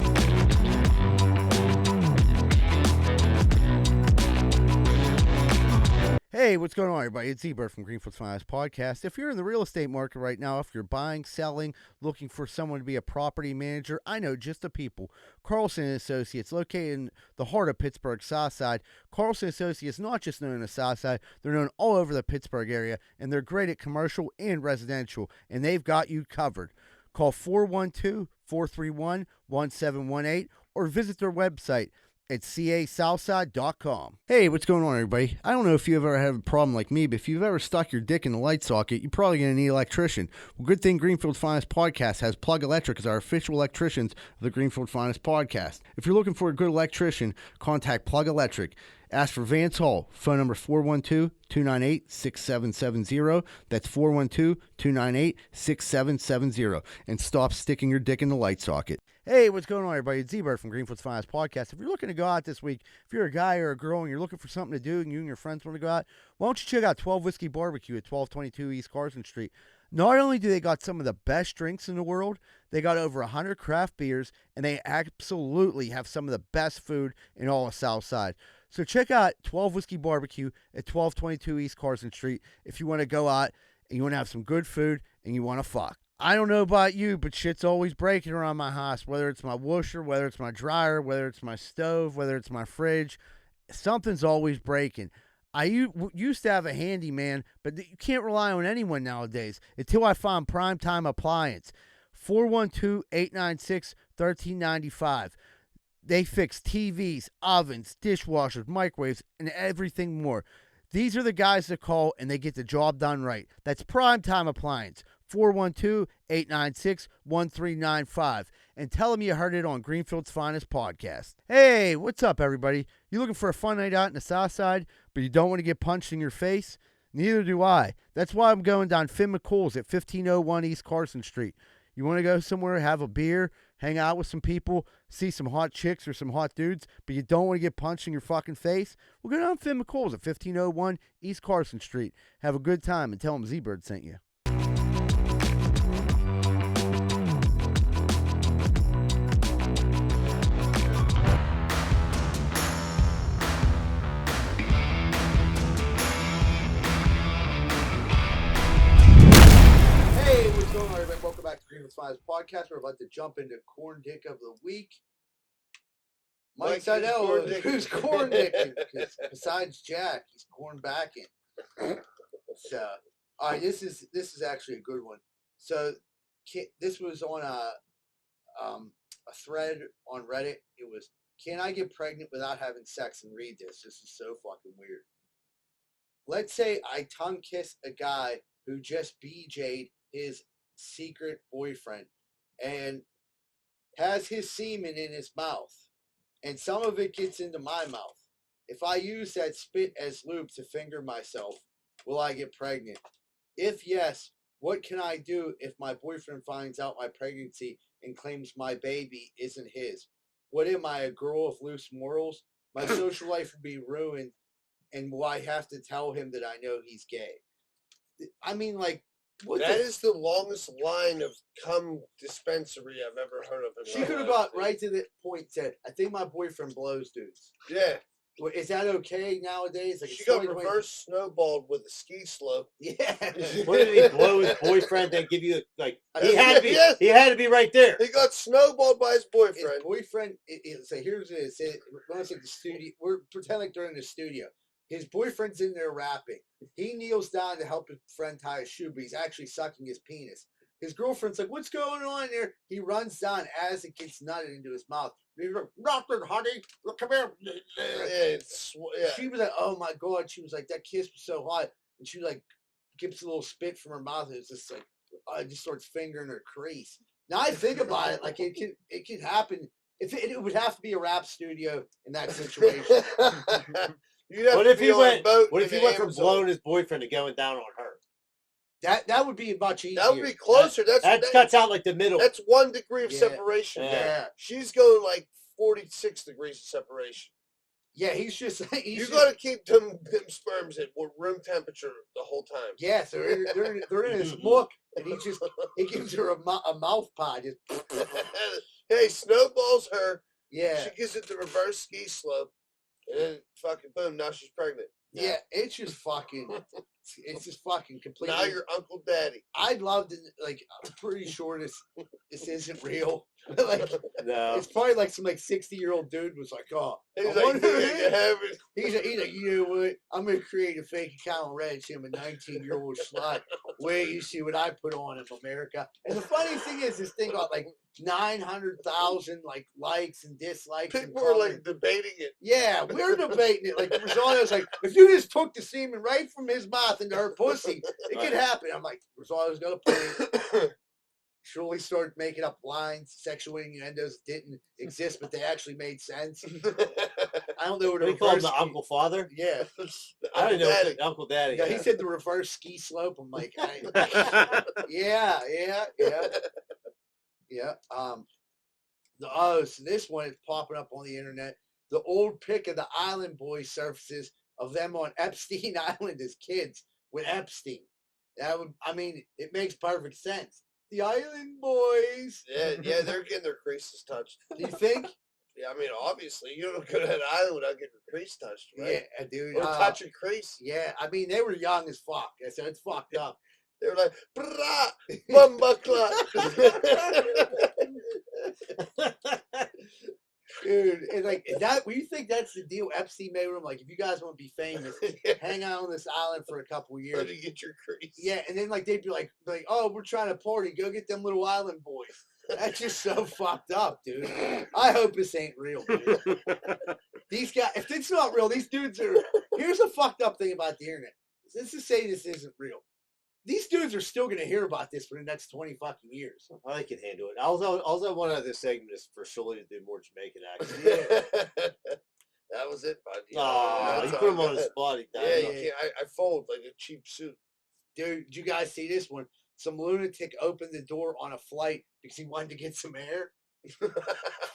Hey, what's going on, everybody? It's Z-Bird from Greenfield's Finest Podcast. If you're in the real estate market right now, if you're buying, selling, looking for someone to be a property manager, I know just the people. Carlson & Associates, located in the heart of Pittsburgh Southside. Carlson & Associates, not just known in the Southside, they're known all over the Pittsburgh area, and they're great at commercial and residential, and they've got you covered. Call 412-431-1718 or visit their website at casouthside.com. Hey, what's going on, everybody? I don't know if you've ever had a problem like me, but if you've ever stuck your dick in the light socket, you're probably going to need an electrician. Well, good thing Greenfield's Finest Podcast has Plug Electric as our official electricians of the Greenfield Finest Podcast. If you're looking for a good electrician, contact Plug Electric. Ask for Vance Hall. Phone number 412-298-6770. That's 412-298-6770. And stop sticking your dick in the light socket. Hey, what's going on, everybody? It's Z-Bird from Greenfield's Finest Podcast. If you're looking to go out this week, if you're a guy or a girl and you're looking for something to do and you and your friends want to go out, why don't you check out 12 Whiskey Barbecue at 1222 East Carson Street. Not only do they got some of the best drinks in the world, they got over 100 craft beers, and they absolutely have some of the best food in all of Southside. So check out 12 Whiskey Barbecue at 1222 East Carson Street if you want to go out and you want to have some good food and you want to fuck. I don't know about you, but shit's always breaking around my house, whether it's my washer, whether it's my dryer, whether it's my stove, whether it's my fridge. Something's always breaking. I used to have a handyman, but you can't rely on anyone nowadays until I find Primetime Appliance. 412-896-1395. They fix TVs, ovens, dishwashers, microwaves, and everything more. These are the guys that call, and they get the job done right. That's Primetime Appliance. 412-896-1395. And tell them you heard it on Greenfield's Finest Podcast. Hey, what's up, everybody? You looking for a fun night out in the South Side, but you don't want to get punched in your face? Neither do I. That's why I'm going down Finn McCool's at 1501 East Carson Street. You want to go somewhere, have a beer, hang out with some people, see some hot chicks or some hot dudes, but you don't want to get punched in your fucking face? Well, go down Finn McCool's at 1501 East Carson Street. Have a good time and tell them Z-Bird sent you. Welcome back to Greenfield's Finest Podcast. We're about to jump into Corn Dick of the Week. Mike Seidel, who's corn dicking? Besides Jack, he's corn backing. So, all right, this is actually a good one. So, this was on a thread on Reddit. It was, can I get pregnant without having sex? And read this. This is so fucking weird. Let's say I tongue kiss a guy who just BJ'd his secret boyfriend and has his semen in his mouth, and some of it gets into my mouth. If I use that spit as lube to finger myself, will I get pregnant? If yes, what can I do if my boyfriend finds out my pregnancy and claims my baby isn't his? What am I, a girl of loose morals? My social life will be ruined, and will I have to tell him that I know he's gay? I mean, like, that is the longest line of cum dispensary I've ever heard of. She could have got right to the point and said, I think my boyfriend blows dudes. Yeah. Is that okay nowadays? Like, she got reverse snowballed with a ski slope. Yeah. What did he blow his boyfriend? They give you, like, he had to be right there. He got snowballed by his boyfriend. His boyfriend, so here's it. When I say the studio, we're pretending like they're in the studio. His boyfriend's in there rapping. He kneels down to help his friend tie his shoe, but he's actually sucking his penis. His girlfriend's like, what's going on there? He runs down as it gets nutted into his mouth. He's like, nothing, honey. Look, come here. Yeah. She was like, oh my God. She was like, that kiss was so hot. And she like gives a little spit from her mouth. And it's just like, just starts fingering her crease. Now I think about it, like it could happen. It would have to be a rap studio in that situation. What if he went from blowing his boyfriend to going down on her? That would be much easier. That would be closer. That cuts out like the middle. That's 1 degree of separation. Yeah. She's going like 46 degrees of separation. Yeah, he's you got to keep them sperms at room temperature the whole time. Yeah, so they're in his muck, and he gives her a mouth pod. Hey, snowballs her. Yeah. She gives it the reverse ski slope, and then fucking boom, now she's pregnant. Yeah, it's just fucking completely. Now you're Uncle Daddy. I'd love to, like, I'm pretty sure this isn't real. Like, no. It's probably like some 60-year-old dude was like, oh, he's like, he's like, you know what? I'm gonna create a fake account on Reddit. I'm a 19-year-old slut. Wait, you see what I put on in America. And the funny thing is, this thing got like 900,000 likes and dislikes. People were like debating it. Yeah, we're debating it. Like Rosato's like, if you just took the semen right from his mouth into her pussy, it could happen. I'm like, Rosato's got a point. Surely started making up lines, sexual innuendos that didn't exist, but they actually made sense. I don't know what they call him the Uncle Father. Yeah, I don't know what Uncle Daddy. Yeah, he said the reverse ski slope. I'm like, yeah. So this one is popping up on the internet. The old pic of the Island Boys surfaces of them on Epstein Island as kids with Epstein. It makes perfect sense. The Island Boys. Yeah, they're getting their creases touched. Do you think? Yeah, obviously, you don't go to an island without getting your crease touched, right? Yeah, dude. Or touching crease. Yeah, they were young as fuck. So it's fucked up. They were like, brah, bumbacla. Dude, and is that, you think that's the deal Epstein made with him? Like, if you guys want to be famous, hang out on this island for a couple of years. Let me get your crease. Yeah, and then they'd be like, oh, we're trying to party. Go get them little Island Boys. That's just so fucked up, dude. I hope this ain't real, dude. These guys, if it's not real, these dudes are. Here's a fucked up thing about the internet. Let's just say this isn't real. These dudes are still going to hear about this for the next 20 fucking years. I can handle it. Also, I want out of this segment is for Shirley to do more Jamaican accents. That was it, bud. You put him on the spot. Yeah. I fold like a cheap suit. Dude, did you guys see this one? Some lunatic opened the door on a flight because he wanted to get some air.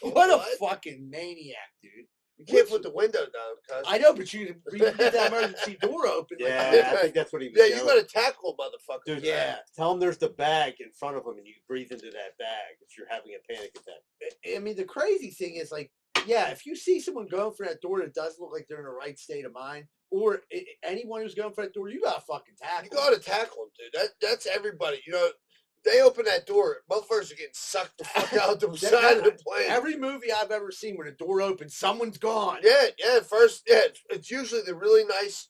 What a fucking maniac, dude. You can't put the window down, cuz. I know, but you get that emergency door open. Yeah, I think that's what he was doing. You got to tackle motherfucker. Dude, yeah. Tell him there's the bag in front of him and you breathe into that bag if you're having a panic attack. The crazy thing is, if you see someone going for that door that does look like they're in the right state of mind, or anyone who's going for that door, you got to fucking tackle them. You got to tackle them, dude. That's everybody. They open that door, motherfuckers are getting sucked the fuck out the side of the plane. Every movie I've ever seen where the door opens, someone's gone. Yeah. First, it's usually the really nice,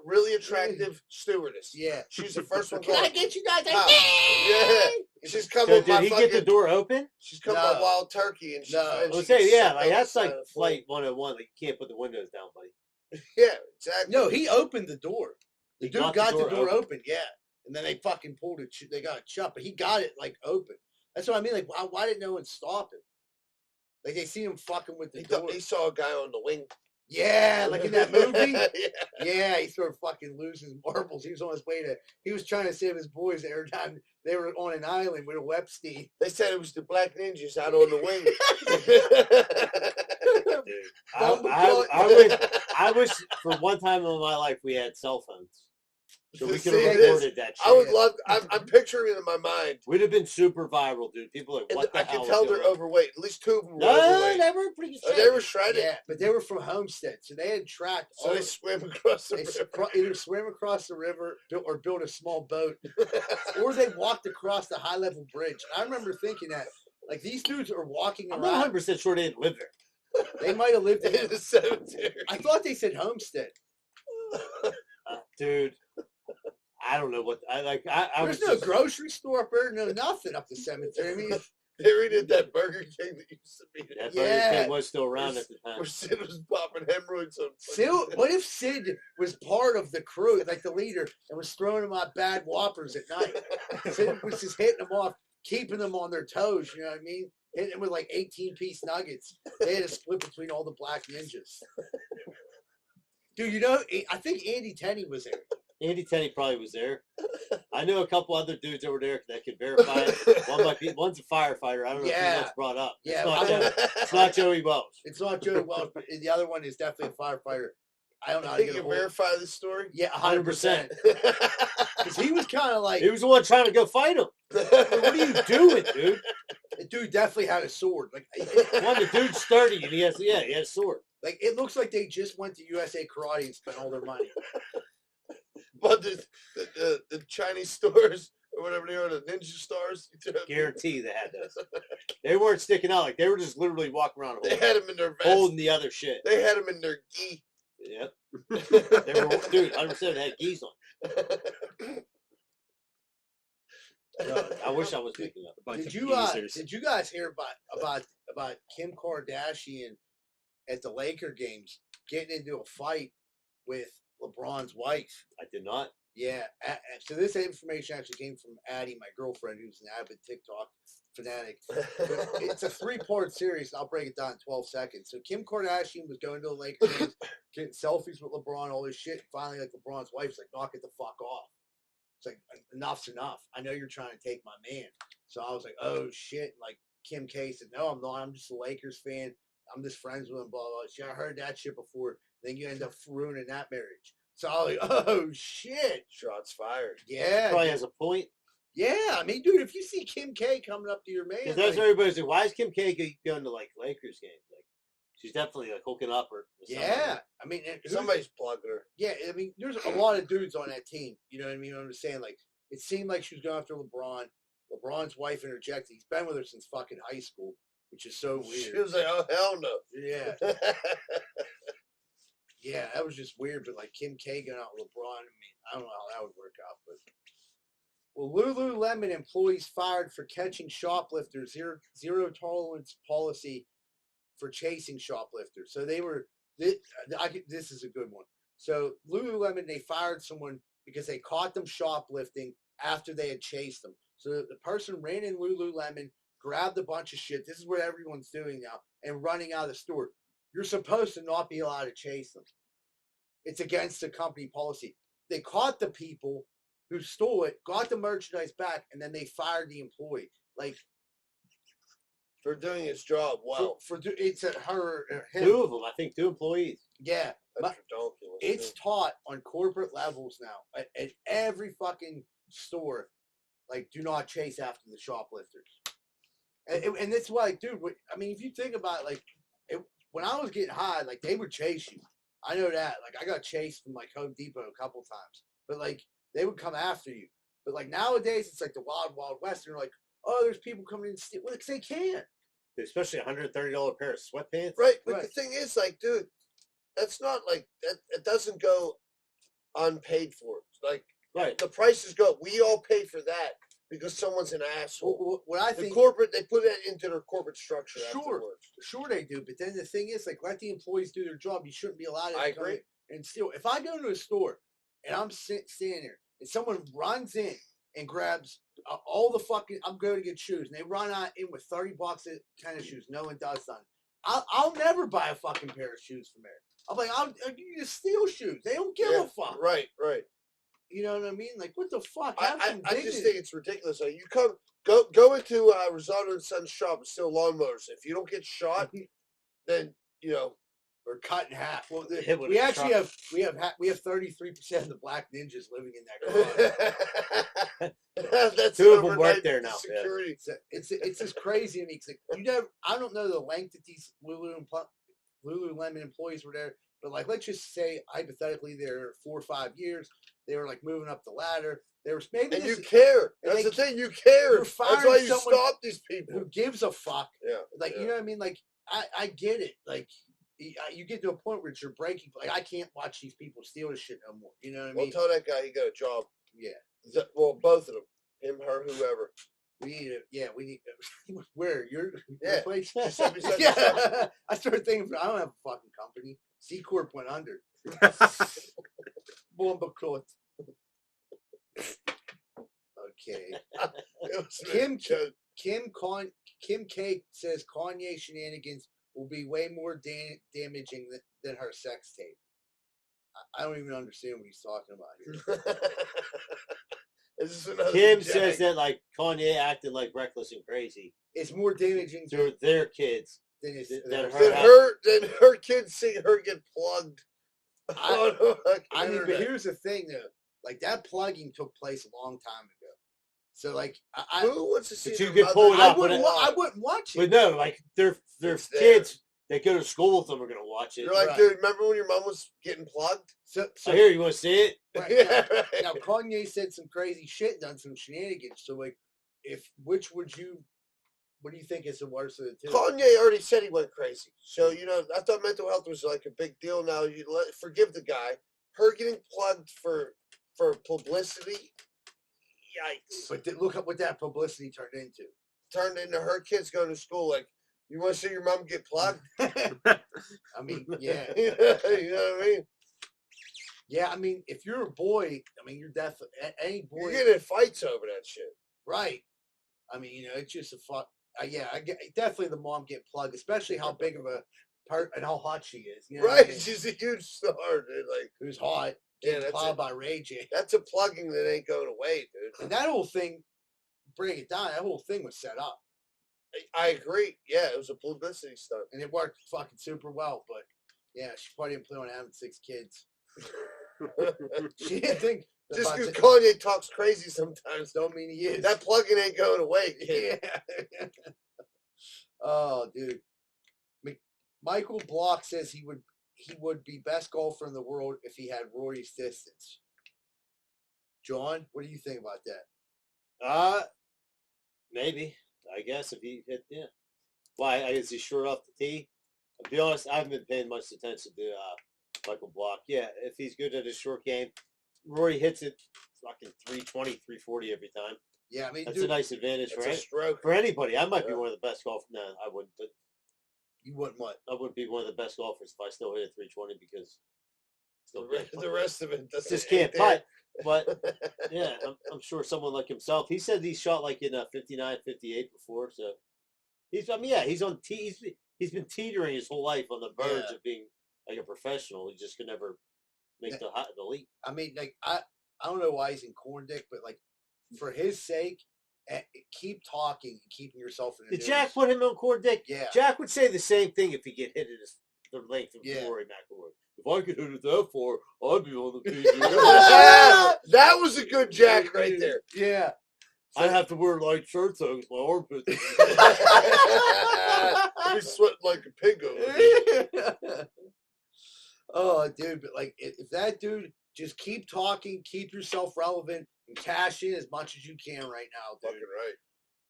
really attractive stewardess. Yeah. She's the first one. Can I get you guys? Yeah. She's coming. Did he get the door open? She's coming by Wild Turkey, and that's like Flight 101. Like, you can't put the windows down, buddy. Yeah, exactly. No, he opened the door. The dude got the door open. Yeah. And then they fucking pulled it. They got it shut, but he got it open. That's what I mean. Like, why didn't no one stop him? Like, they see him fucking with the door. He saw a guy on the wing. Yeah, like in that movie. Yeah, he started fucking losing his marbles. He was on his way to. He was trying to save his boys every time they were on an island with a Epstein. They said it was the black ninjas out on the wing. Dude, I wish for one time in my life we had cell phones. So we could have recorded that shit. I would love. I'm picturing it in my mind. We'd have been super viral, dude. People are like, what the hell? I can tell they're overweight. At least 2 of them were overweight. They were pretty shredded. They were shredded. Yeah, but they were from Homestead, so they had tracked. So they swam across the river. Either swam across the river or built a small boat, or they walked across the high-level bridge. And I remember thinking that, like, these dudes are walking around. I'm not 100% sure they didn't live there. They might have lived in the cemetery. I thought they said Homestead. Dude. I don't know what I like. There's no grocery store up there, no nothing up the cemetery. They redid that Burger King that used to be there. That Burger King was still around at the time. Where Sid was popping hemorrhoids on. Sid, what if Sid was part of the crew, like the leader, and was throwing them out bad whoppers at night? Sid was just hitting them off, keeping them on their toes, you know what I mean? Hitting them with like 18-piece nuggets. They had to split between all the black ninjas. Dude, you know, I think Andy Tenney was there. Andy Tenney probably was there. I know a couple other dudes over there that could verify it. One's a firefighter. I don't know if he was brought up. Yeah, it's not Joey Wells. It's not Joey Wells, but the other one is definitely a firefighter. I don't know how to You get can a hold. verify this story? Yeah, 100%. Because he was kind of like... He was the one trying to go fight him. Like, what are you doing, dude? The dude definitely had a sword. Like, the dude's sturdy, and he has a sword. Like, it looks like they just went to USA Karate and spent all their money. But the Chinese stores or whatever they are, the ninja stars. Guarantee they had those. They weren't sticking out. Like, they were just literally walking around. They had them in their vest. Holding the other shit. They had them in their gi. Yep. They were, dude, 100% they had gis on. I wish I was making up. Did you guys hear about Kim Kardashian at the Laker games getting into a fight with LeBron's wife? I did not. Yeah. So this information actually came from Addie, my girlfriend, who's an avid TikTok fanatic. It's a 3-part series. And I'll break it down in 12 seconds. So Kim Kardashian was going to the Lakers games, getting selfies with LeBron, all this shit. Finally, like LeBron's wife's like, knock it the fuck off. It's like, enough's enough. I know you're trying to take my man. So I was like, oh shit. And like Kim K said, no, I'm not. I'm just a Lakers fan. I'm just friends with him, blah, blah. She, I heard that shit before. Then you end up ruining that marriage. So I was like, oh shit. Shots fired. Yeah. Probably has a point. Yeah. I mean, dude, if you see Kim K coming up to your man. Because that's what everybody's like, why is Kim K going to like Lakers games? Like, she's definitely like hooking up or yeah. I mean, somebody's plugging her. Yeah. I mean, there's a lot of dudes on that team. You know what I mean? I'm just saying, like, it seemed like she was going after LeBron. LeBron's wife interjected. He's been with her since fucking high school, which is so weird. She was like, oh, hell no. Yeah. Yeah, that was just weird. But like Kim K going out with LeBron, I mean, I don't know how that would work out. But well, Lululemon employees fired for catching shoplifters. Zero tolerance policy for chasing shoplifters. So they were. This is a good one. So Lululemon, they fired someone because they caught them shoplifting after they had chased them. So the person ran in Lululemon, grabbed a bunch of shit. This is what everyone's doing now, and running out of the store. You're supposed to not be allowed to chase them. It's against the company policy. They caught the people who stole it, got the merchandise back, and then they fired the employee. Like, for doing his job well. It's at her or him. 2 of them, I think, 2 employees. Yeah. That's ridiculous. It's taught on corporate levels now at every fucking store. Like, do not chase after the shoplifters. And that's why, dude, I mean, if you think about it, like, when I was getting high, like, they would chase you. I know that. Like, I got chased from, like, Home Depot a couple times. But, like, they would come after you. But, like, nowadays, it's like the Wild Wild West. And you're like, oh, there's people coming in and steal. Well, because they can. Especially a $130 pair of sweatpants. Right. But the thing is, like, dude, that's not, like, it doesn't go unpaid for. Like, right. The prices go. We all pay for that. Because someone's an asshole. What I think, they put that into their corporate structure. Sure they do. But then the thing is, like, let the employees do their job. You shouldn't be allowed to come in and steal. If I go to a store and I'm standing there and someone runs in and grabs all the fucking, I'm going to get shoes, and they run out in with $30 of tennis shoes, no one does something. I'll never buy a fucking pair of shoes from there. I'm like, you just steal shoes. They don't give a fuck. Right. You know what I mean? Like, what the fuck? I just think it's ridiculous. Like, you go into Rosado and Son's shop and steal lawnmowers. If you don't get shot, then we're cut in half. Well, we have 33% of the black ninjas living in that garage. That's 2 of them work there now. Security. Yeah. It's just crazy to me. It's like, I don't know the length that these Lululemon employees were there, but like, let's just say hypothetically they're 4 or 5 years. They were like moving up the ladder. There was maybe you care. That's the thing. You care. That's why you stop these people. Who gives a fuck? Yeah. Like, you know what I mean? Like, I get it. Like, you get to a point where you're breaking. Like, I can't watch these people steal this shit no more. You know what I mean? Well, tell that guy he got a job. Yeah. Well, both of them, him, her, whoever. We need it. Yeah, we need. Where your Yeah. place? Just every Sunday. Yeah. I started thinking. I don't have a fucking company. C Corp went under. Bomba. Okay. Kim K says Kanye shenanigans will be way more damaging than her sex tape. I don't even understand what he's talking about here. Kim says that like Kanye acting like reckless and crazy. It's more damaging to their kids than her kids seeing her get plugged. I mean, but here's the thing though. Like that plugging took place a long time ago. So like, who wants to see? But you can pull it up. I wouldn't watch it. But no, like their kids that go to school with them are gonna watch it. You're like, dude, remember when your mom was getting plugged? So I hear you want to see it. Right, yeah, now Kanye said some crazy shit, done some shenanigans. So like, what do you think is the worst of the two? Kanye already said he went crazy. So I thought mental health was like a big deal. Now you forgive the guy. Her getting plugged for publicity. Yikes! But look at what that publicity turned into. Turned into her kids going to school. Like, you want to see your mom get plugged? I mean, yeah. You know what I mean? Yeah, I mean, if you're a boy, I mean, you're definitely any boy. You're getting in fights over that shit, right? I mean, it's just a fuck. Yeah, I get definitely the mom get plugged, especially how big of a part and how hot she is. You know right? I mean? She's a huge star, dude. Like, who's hot? Yeah, that's plowed by Ray J. That's a plugging that ain't going away, dude. And that whole thing, bring it down. That whole thing was set up. I agree. Yeah, it was a publicity stunt, and it worked fucking super well. But yeah, she probably didn't plan on having 6 kids. She didn't think. Just because Kanye talks crazy sometimes don't mean he is. That plugging ain't going away, kid. Yeah. Oh, dude. Michael Block says he would be best golfer in the world if he had Rory's distance. John, what do you think about that? Maybe. I guess if he hit, yeah. Why? I guess he's short off the tee. I'll be honest, I haven't been paying much attention to Michael Block. Yeah, if he's good at his short game, Rory hits it fucking 320, 340 every time. Yeah, I mean, that's a nice advantage, that's right? A stroke. For anybody. I might be one of the best golfers. No, I wouldn't. But you wouldn't what? I wouldn't be one of the best golfers if I still hit a 320 because the rest of it doesn't. Just can't putt. But yeah, I'm sure someone like himself. He said he shot like in 59, 58 before. So he's on tee. He's been teetering his whole life on the verge of being like a professional. He just could never make the leap. I mean, like I don't know why he's in corn dick, but like for his sake, keep talking and keeping yourself in the Did news. Jack put him on corn dick? Yeah. Jack would say the same thing if he get hit at the length of Rory McIlroy. If I could hit it that far, I'd be on the PGA. That was a good Jack right there. Yeah. So I'd have to wear light shirts so my armpits. I'd be sweating like a pig over there. Oh, dude, but like if that dude just keep talking, keep yourself relevant, and cash in as much as you can right now, dude. Fucking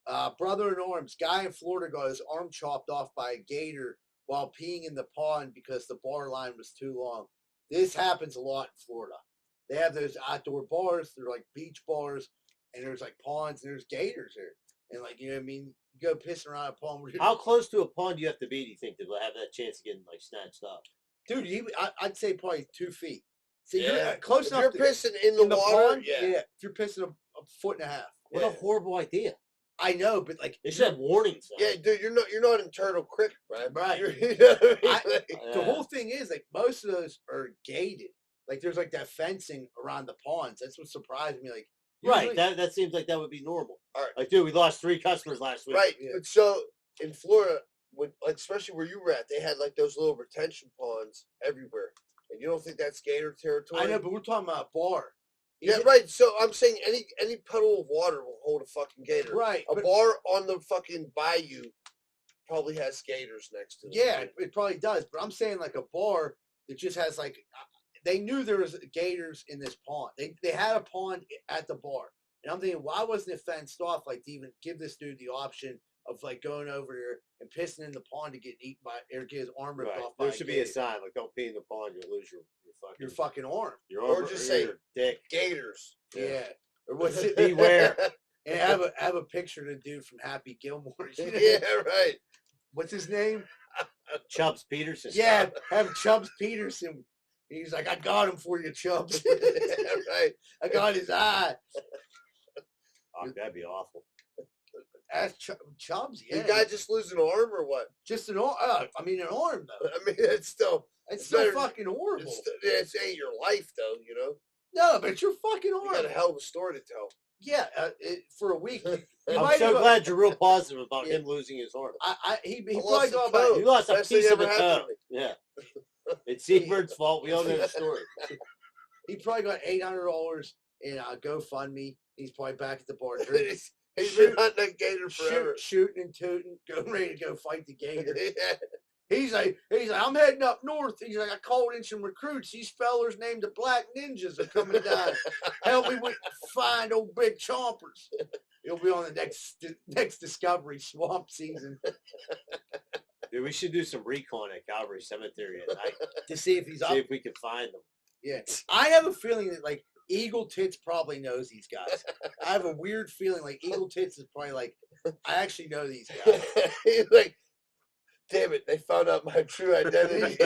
right. Brother in arms, guy in Florida got his arm chopped off by a gator while peeing in the pond because the bar line was too long. This happens a lot in Florida. They have those outdoor bars. They're like beach bars, and there's like ponds, and there's gators there. And like, you know what I mean? You go pissing around a pond. How close to a pond do you have to be, do you think, to have that chance of getting like snatched up? Dude, I'd say probably 2 feet. So yeah. You're close if enough. You're pissing in the water. Pond, yeah. If you're pissing a foot and a half. What a horrible idea. I know, but like they should have warnings. Yeah, dude, you're not in Turtle Creek, right? Right. You know what I mean? The whole thing is like most of those are gated. Like there's like that fencing around the ponds. That's what surprised me. Like right, that seems like that would be normal. All right. Like, dude, we lost 3 customers last week. Right, but so in Florida, like especially where you were at, they had like those little retention ponds everywhere. And you don't think that's gator territory? I know, but we're talking about a bar. Yeah, right. So I'm saying any puddle of water will hold a fucking gator. Right. A bar on the fucking bayou probably has gators next to it. Yeah, it probably does. But I'm saying like a bar that just has like, they knew there was gators in this pond. They had a pond at the bar. And I'm thinking, why wasn't it fenced off? Like to even give this dude the option of like going over there and pissing in the pond to get eaten by, or get his arm ripped off by there should be a sign like, don't pee in the pond, you'll lose your fucking arm. Your arm or just say your dick. gators. Yeah. Or what's it? Beware. And I have a picture of the dude from Happy Gilmore. Yeah, right. What's his name? Chubbs Peterson. Yeah, have Chubbs Peterson. He's like, I got him for you, Chubbs. Right. I got his eye. Oh, that'd be awful. That's Chubbs, yeah. The guy just lose an arm or what? Just an arm. I mean, an arm, though. I mean, it's still... It's still better- fucking horrible. It ain't your life, though, you know? No, but it's your fucking You arm. got a hell of a story to tell. Yeah, for a week. I'm so glad you're real positive about him losing his arm. He I probably lost got a about. toe. He lost a Best thing piece of ever a happened toe. to me. Yeah. It's Siegbert's fault. We all know the story. He probably got $800 in GoFundMe. He's probably back at the bar drinking. He's been hunting that gator forever. Shooting and tooting, getting ready to go fight the gator. He's like, I'm heading up north. He's like, I called in some recruits. These fellers named the Black Ninjas are coming down. Help me find old big chompers. He'll be on the next Discovery Swamp season. Dude, we should do some recon at Calvary Cemetery at night. To see if he's up. See if we can find them. Yeah. I have a feeling that, like, Eagle Tits probably knows these guys. I have a weird feeling like Eagle Tits is probably like, I actually know these guys. He's like, damn it, they found out my true identity.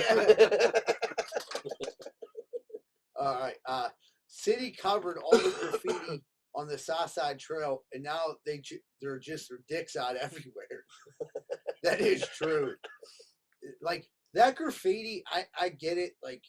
All right. City covered all the graffiti on the South Side Trail, and now they're just their dicks out everywhere. That is true. Like, that graffiti, I get it. Like,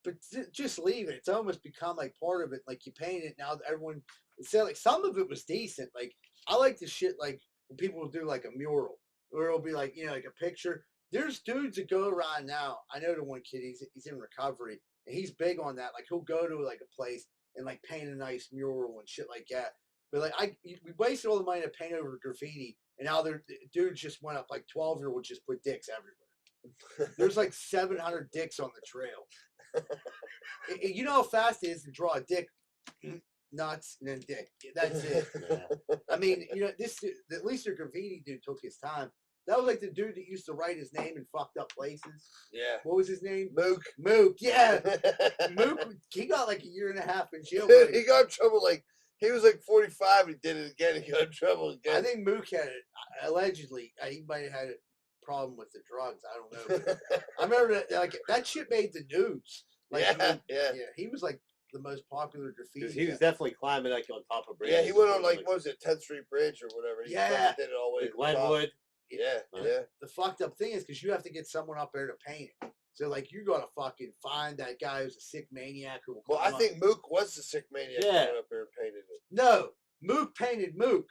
but just leave it. It's almost become like part of it. Like, you paint it now. Everyone said, like, some of it was decent. Like, I like the shit like when people will do like a mural, or it'll be like, you know, like a picture. There's dudes that go around now. I know the one kid. He's in recovery, and he's big on that. Like, he'll go to like a place and like paint a nice mural and shit like that. But like, we wasted all the money to paint over graffiti, and now dudes just went up like 12-year-olds just put dicks everywhere. There's like 700 dicks on the trail. You know how fast it is to draw a dick, nuts, and then dick. That's it. Yeah. I mean, you know, at least the graffiti dude took his time. That was like the dude that used to write his name in fucked up places. Yeah. What was his name? Mook. Yeah. Mook. He got like a year and a half in jail. He got in trouble like, he was like 45 and he did it again. He got in trouble again. I think Mook had it, allegedly. He might have had a problem with the drugs. I don't know. I remember that, like, that shit made the news. Like, yeah. He was like the most popular graffiti. He was definitely climbing like on top of bridges. Yeah, he went on like, what was it, 10th Street Bridge or whatever. He Yeah. did it all the way like to the top. Glenwood. Yeah. The fucked up thing is because you have to get someone up there to paint it. So, like, you got to fucking find that guy who's a sick maniac who will Well, climb I up. think Mook was the sick maniac who Yeah. went up there and painted it. No, Mook painted Mook.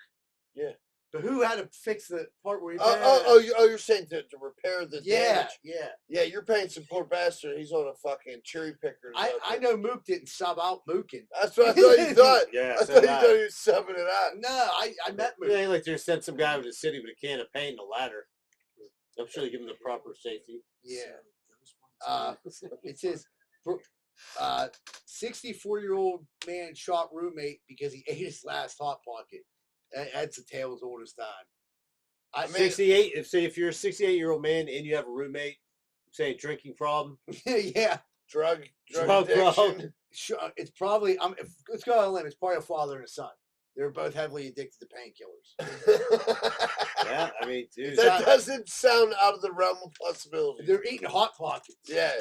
Yeah. But who had to fix the part where he You're saying to repair the damage? Yeah, you're paying some poor bastard. He's on a fucking cherry picker. I know Mook didn't sub out Mookin. That's what I thought you thought. Yeah, I so thought you did I. thought he was subbing it out. No, I met Mook. Yeah, like they sent some guy over to the city with a can of paint and a ladder. I'm sure they give him the proper safety. Yeah. It says 64-year-old man shot roommate because he ate his last Hot Pocket. That's a tale as old as time. 68. If you're a 68-year-old man and you have a roommate, say a drinking problem, yeah, drug problem. addiction. Sure, it's probably. Let's go on a limb. It's probably a father and a son. They're both heavily addicted to painkillers. Yeah, I mean, dude, That doesn't sound out of the realm of possibility. They're eating Hot Pockets. Yeah.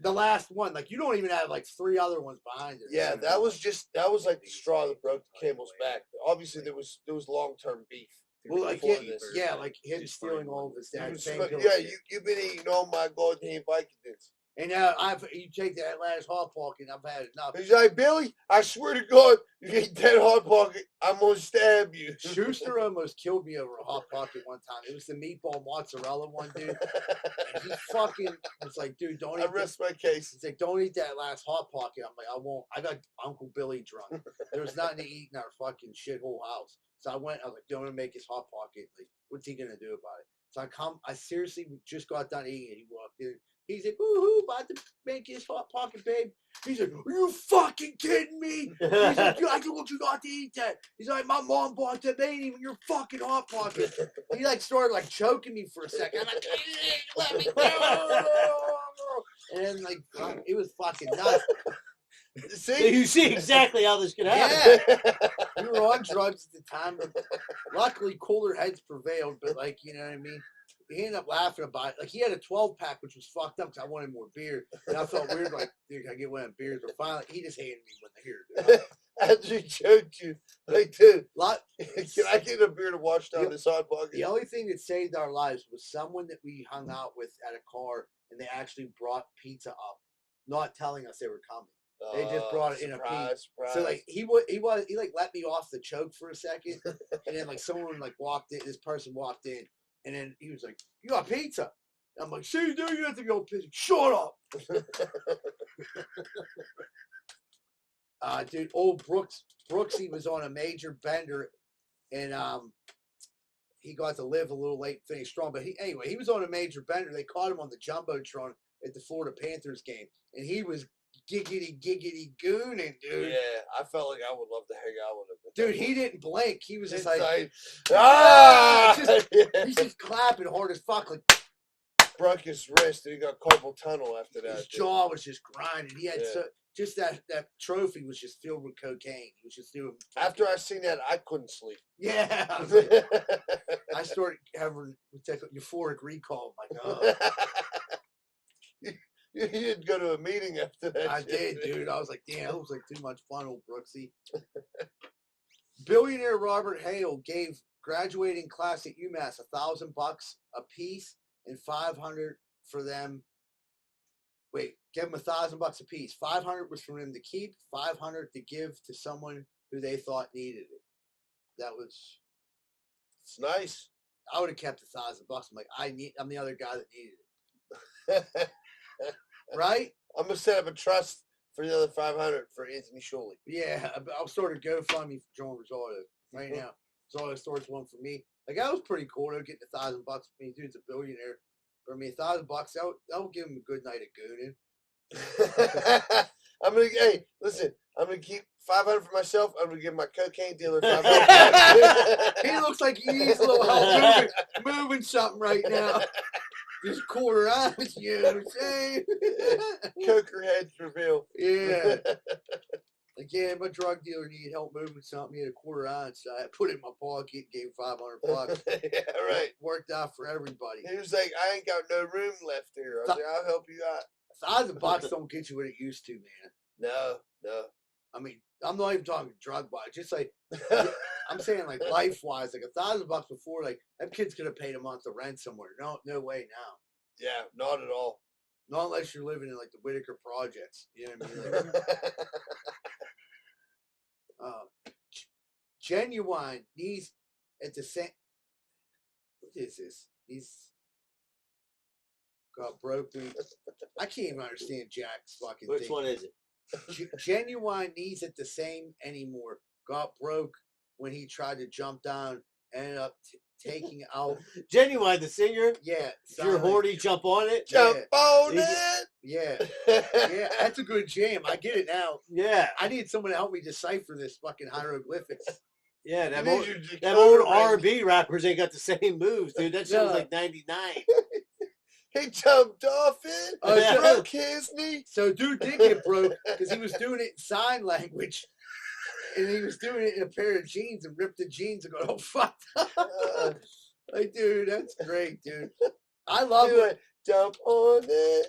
The last one, like, you don't even have like 3 other ones behind it. Yeah, that was like the straw that broke the camel's back. Obviously, there was long-term beef. Well, like, before this. yeah, like him stealing all of his dad's painkillers. Yeah, you've been eating all my goddamn Vicodins. And now you take that last Hot Pocket, and I've had enough. He's like, Billy, I swear to God, you get that Hot Pocket, I'm gonna stab you. Schuster almost killed me over a Hot Pocket one time. It was the meatball mozzarella one, dude. And he fucking was like, dude, don't eat I rest my case. He's like, don't eat that last Hot Pocket. I'm like, I won't. I got Uncle Billy drunk. There was nothing to eat in our fucking shithole house. So I was like, don't make his Hot Pocket. Like, what's he gonna do about it? So I seriously just got done eating it. He walked in. He's like, woohoo, about to make his Hot Pocket, babe. He's like, are you fucking kidding me? He's like, I told you not to eat that. He's like, my mom bought that. They ain't even your fucking Hot Pocket. He like started like choking me for a second. I'm like, let me go. And then like, it was fucking nuts. See? You see exactly how this could happen. Yeah. We were on drugs at the time. Luckily, cooler heads prevailed, but like, you know what I mean? He ended up laughing about it. Like, he had a 12-pack, which was fucked up because I wanted more beer. And I felt weird, like, dude, can I get one of them beers? But finally, he just hated me when they hear it. After he choked you, like, dude, Lot, can I get a beer to wash down this hot bucket? the only thing that saved our lives was someone that we hung out with at a car, and they actually brought pizza up, not telling us they were coming. They just brought it in a pizza. surprise. So like he like let me off the choke for a second, and then like someone like walked in. This person walked in, and then he was like, "You got pizza?" And I'm like, "See, dude, you have to go pizza." Shut up. Dude, old Brooksy was on a major bender, and he got to live a little late, finish strong. But he was on a major bender. They caught him on the jumbotron at the Florida Panthers game, and he was giggity gooning, dude. Yeah, I felt like I would love to hang out with him. Dude, he didn't blink. He was just It's like ah! he's just clapping hard as fuck. Like, broke his wrist and he got carpal tunnel after that. his dude. jaw was just grinding. He had Yeah. just that trophy was just filled with cocaine. He was just doing. After I seen that, I couldn't sleep. Yeah, I was like, I started having euphoric recall. I'm like, oh. You didn't go to a meeting after that. I shit, did, dude. I was like, damn, it was like too much fun, old Brooksy. Billionaire Robert Hale gave graduating class at UMass $1,000 a piece and 500 for them. Wait, give them $1,000 a piece. 500 was for them to keep. 500 to give to someone who they thought needed it. That was. It's nice. I would have kept $1,000. I'm like, I'm the other guy that needed it. Right? I'm gonna set up a trust for the other 500 for Anthony Shuley. Yeah, I'll start a GoFundMe for John Rosado right now. Rosado starts one for me. Like, that was pretty cool. They're getting $1,000 for me. Dude's a billionaire. For me, $1,000. That would give him a good night of gooning. I'm gonna keep 500 for myself. I'm gonna give my cocaine dealer 500. He looks like he needs a little help moving something right now. Just quarter eyes, you know what I'm saying? Coker heads reveal. Yeah. Again, my drug dealer needed help moving something. He had a quarter ounce. So I put it in my pocket, gave him $500. Yeah, right. Worked out for everybody. He was like, I ain't got no room left here. I was like, I'll help you out. $1,000 don't get you what it used to, man. No. I mean, I'm not even talking drug wise. Just like I'm saying, like life wise, like $1,000 before, like that kid's gonna pay a month of rent somewhere. No way now. Yeah, not at all. Not unless you're living in like the Whitaker projects. You know what I mean? Like, Genuine needs at the same. What is this? He's got broke. I can't even understand Jack's fucking Which thing. one is it? Genuine needs it the same anymore. Got broke when he tried to jump down. Ended up taking out. Genuine, the singer. Yeah. If you're horny, jump on it. Jump on He- it. Yeah. Yeah. That's a good jam. I get it now. Yeah, I need someone to help me decipher this fucking hieroglyphics. yeah. You Them need old, your them decoder old R&B rappers ain't got the same moves, dude. That shit was like '99. He jumped off it. Oh, Broke his knee. So dude did get broke because he was doing it in sign language. And he was doing it in a pair of jeans and ripped the jeans and go, oh, fuck. Like, dude, that's great, dude. I love it. Jump on it.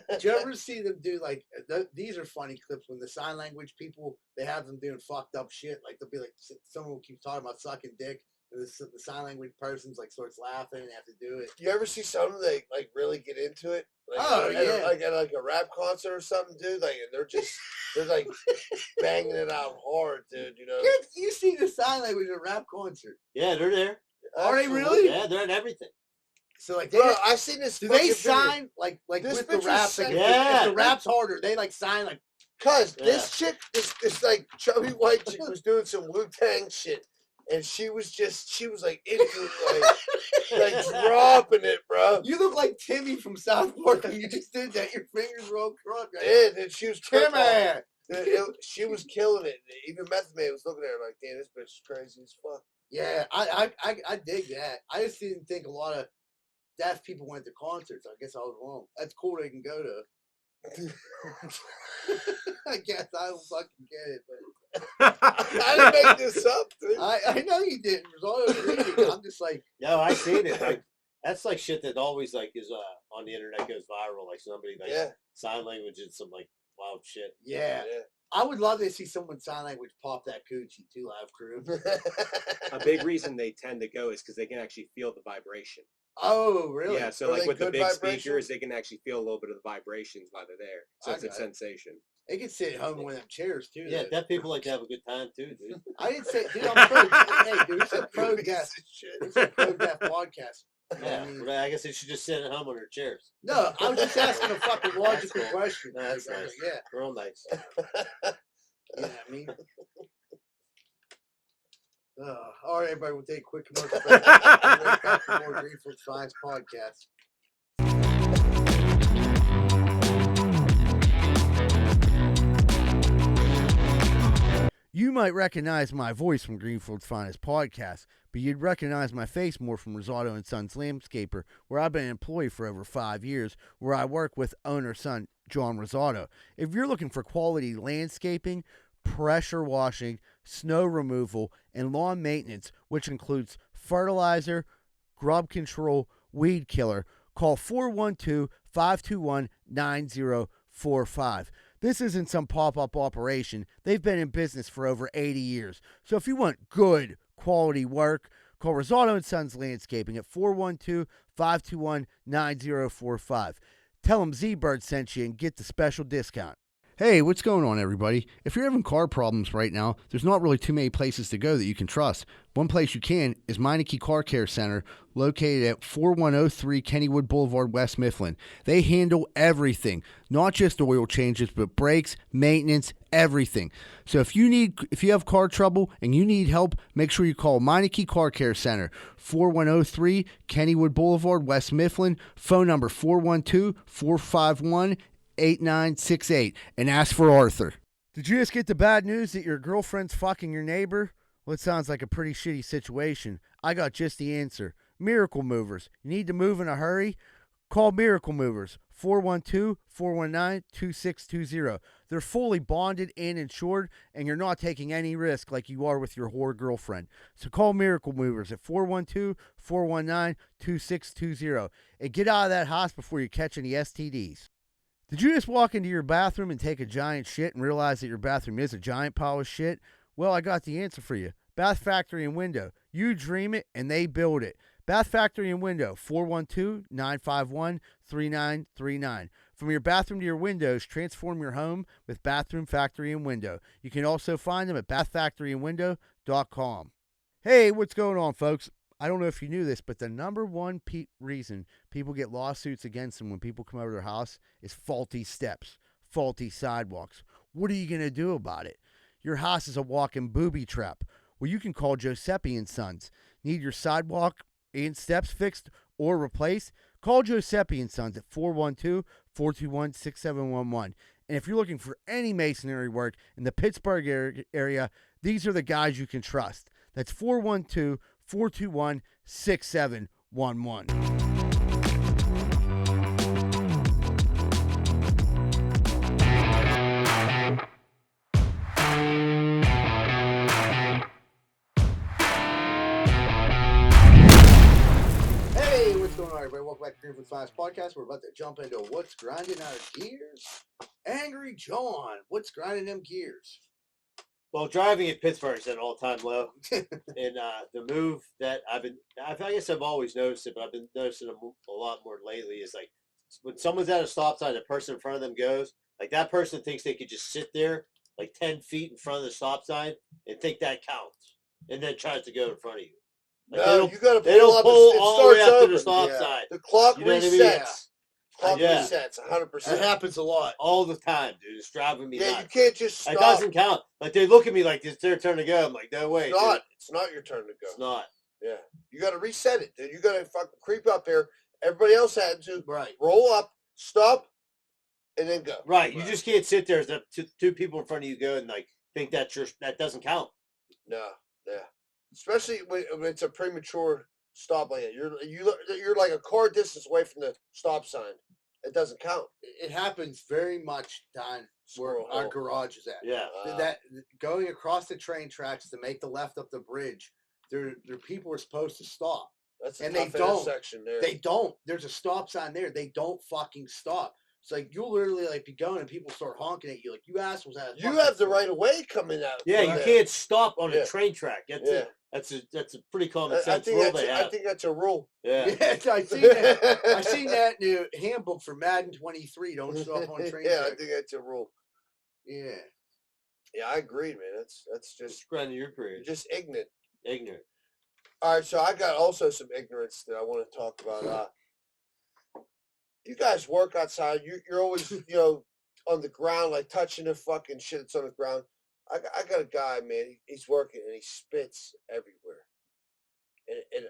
Did you ever see them do, like, these are funny clips when the sign language people, they have them doing fucked up shit. Like, they'll be like, someone will keep talking about sucking dick. And the sign language person's, like, starts laughing and have to do it. You ever see someone that like really get into it? Like, Yeah. Like at a rap concert or something, dude. Like, and they're like banging it out hard, dude. You know. You see the sign language at a rap concert. Yeah, they're there. Are they really? Yeah, they're at everything. So, like, Bro, I seen this. do they fucking sign, video. like This with bitch the raps? was Like, saying- if the rap's harder, they, like, sign, like, Cause Yeah. this chick, this like chubby white chick was doing some Wu-Tang shit. And she was like into it, like dropping it, bro. you look like Timmy from South Park when you just did that. Your fingers were all crooked. And then she was Timmy! she was killing it. Even Method Man was looking at her like, damn, this bitch is crazy as fuck. Yeah, I dig that. I just didn't think a lot of deaf people went to concerts. I guess I was wrong. That's cool they can go to. I guess I don't fucking get it, but I didn't make this up, dude. I know you didn't. Rosado's reading it. I'm just like, No, I seen it. Like, that's like shit that always like is on the internet goes viral. Like somebody like sign language and some like wild shit. yeah. I would love to see someone sign language pop that coochie too, live crew. A big reason they tend to go is because they can actually feel the vibration. Oh, really? Yeah, so like with the big speakers, they can actually feel a little bit of the vibrations while they're there. So it's a sensation. They can sit at home in one of them chairs too. Yeah, deaf people like to have a good time too, dude. I didn't say, dude, I'm pro. Hey, dude, it's a pro deaf. It's a pro deaf podcast. Yeah, I guess they should just sit at home on their chairs. No, I was just asking a fucking logical question. That's nice. Like, yeah, real nice. Yeah, I mean. All right, everybody, we'll take a quick commercial break. We'll be right back for more Greenfield Science Podcast. You might recognize my voice from Greenfield's Finest Podcast, but you'd recognize my face more from Rosado and Sons Landscaper, where I've been an employee for over 5 years, where I work with owner-son John Rosado. If you're looking for quality landscaping, pressure washing, snow removal, and lawn maintenance, which includes fertilizer, grub control, weed killer, call 412-521-9045. This isn't some pop-up operation. They've been in business for over 80 years. So if you want good quality work, call Rosado & Sons Landscaping at 412-521-9045. Tell them Z-Bird sent you and get the special discount. Hey, what's going on, everybody? If you're having car problems right now, there's not really too many places to go that you can trust. One place you can is Meineke Car Care Center, located at 4103 Kennywood Boulevard, West Mifflin. They handle everything, not just oil changes, but brakes, maintenance, everything. So if you have car trouble and you need help, make sure you call Meineke Car Care Center, 4103 Kennywood Boulevard, West Mifflin. Phone number 412-451-8968, and ask for Arthur. Did you just get the bad news that your girlfriend's fucking your neighbor? Well, it sounds like a pretty shitty situation. I got just the answer. Miracle Movers. You need to move in a hurry? Call Miracle Movers, 412-419-2620. They're fully bonded and insured, and you're not taking any risk like you are with your whore girlfriend. So call Miracle Movers at 412-419-2620 and get out of that house before you catch any STDs. Did you just walk into your bathroom and take a giant shit and realize that your bathroom is a giant pile of shit? Well, I got the answer for you. Bath Factory and Window. You dream it, and they build it. Bath Factory and Window, 412-951-3939. From your bathroom to your windows, transform your home with Bathroom Factory and Window. You can also find them at bathfactoryandwindow.com. Hey, what's going on, folks? I don't know if you knew this, but the number one reason people get lawsuits against them when people come over their house is faulty steps, faulty sidewalks. What are you going to do about it? Your house is a walking booby trap. Well, you can call Giuseppe & Sons. Need your sidewalk and steps fixed or replaced? Call Giuseppe & Sons at 412-421-6711. And if you're looking for any masonry work in the Pittsburgh area, these are the guys you can trust. That's 412-421-6711. Everybody, welcome back to Greenfield Science Podcast. We're about to jump into what's grinding our gears. Angry John, what's grinding them gears? Well, driving in Pittsburgh is at an all-time low, and the move that I guess I've always noticed it, but I've been noticing a lot more lately is like when someone's at a stop sign, the person in front of them goes, like that person thinks they could just sit there like 10 feet in front of the stop sign and think that counts, and then tries to go in front of you. Like no, you got to pull up. All the way up to the stop sign. The clock you know resets. Clock resets 100%. That happens a lot. All the time, dude. It's driving me nuts. You can't just stop. It doesn't count. Like, they look at me like it's their turn to go. I'm like, no way. It's not your turn to go. It's not. Yeah. You got to reset it, dude. You got to fucking creep up there. Everybody else had to. Right. Roll up, stop, and then go. Right. You just can't sit there as the two people in front of you go and, like, think that doesn't count. No. Yeah. Especially when it's a premature stop like that. You're like a car distance away from the stop sign. it doesn't count. It happens very much down where Squirrel our Hill. garage is at. Yeah. That going across the train tracks to make the left up the bridge, there people are supposed to stop. That's a And they tough don't. intersection there. They don't. There's a stop sign there. They don't fucking stop. It's like you'll literally like be going and people start honking at you like you assholes have. You have the right of way coming out. Yeah, you can't stop on Yeah. a train track. That's a pretty common I sense think rule that's they have. I think that's a rule. Yeah. Yes, I seen that. I seen that in the handbook for Madden 23. Don't stop on train Yeah, I tracks. think that's a rule. Yeah. Yeah, I agree, man. That's just Spreading your career. you're just ignorant. Ignorant. All right, so I got also some ignorance that I want to talk about. You guys work outside. You're always on the ground, like touching the fucking shit that's on the ground. I got a guy, man. He's working and he spits everywhere. And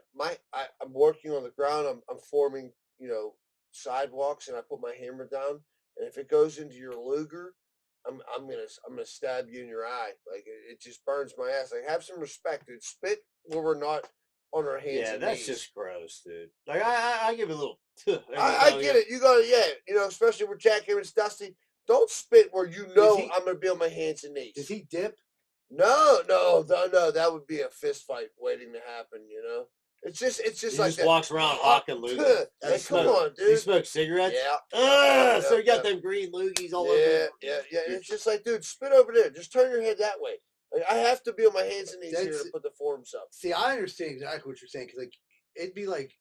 I'm working on the ground. I'm forming sidewalks, and I put my hammer down. And if it goes into your Luger, I'm gonna stab you in your eye. Like it just burns my ass. Like have some respect, dude. Spit where we're not on our hands. Yeah, and that's knees. just gross, dude. Like I give it a little. I get it. You gotta, especially with jackhammers, Dusty. Don't spit where I'm gonna be on my hands and knees. Does he dip? No. That would be a fist fight waiting to happen. It's just He like just that. walks around hawking loogies. Like, come on, dude. You smoke cigarettes? Yeah. So you got them green loogies all over. Yeah. It's just like, dude, spit over there. Just turn your head that way. Like, I have to be on my hands and knees here to put the forms up. See, I understand exactly what you're saying because like it'd be like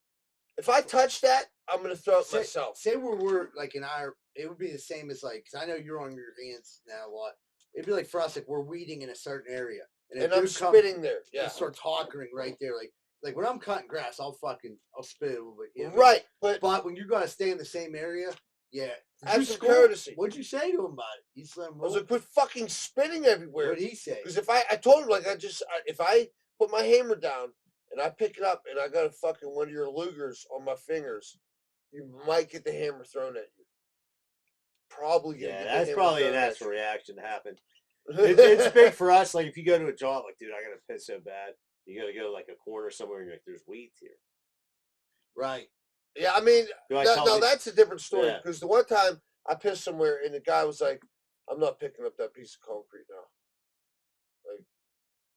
if I touch that, I'm gonna throw it myself. Say we're like it would be the same as like because I know you're on your hands now a lot. It'd be like for us like we're weeding in a certain area and I'm spitting there. Yeah, it starts talking right there. Like when I'm cutting grass, I'll spit a little bit. Right, but when you gotta stay in the same area, yeah. Have some courtesy. What'd you say to him about it? He said, I was like, quit fucking spitting everywhere. What'd he say? Because if I told him, like, if I put my hammer down and I pick it up and I got a fucking one of your Lugers on my fingers, you might get the hammer thrown at you. Probably. Yeah, that's probably a natural reaction to happen. It's big for us. Like, if you go to a job, like, dude, I got to piss so bad. You got to go, like, a corner somewhere and you're like, there's weeds here. Right. Yeah, I mean, that's a different story. Because the one time I pissed somewhere and the guy was like, I'm not picking up that piece of concrete now. Like,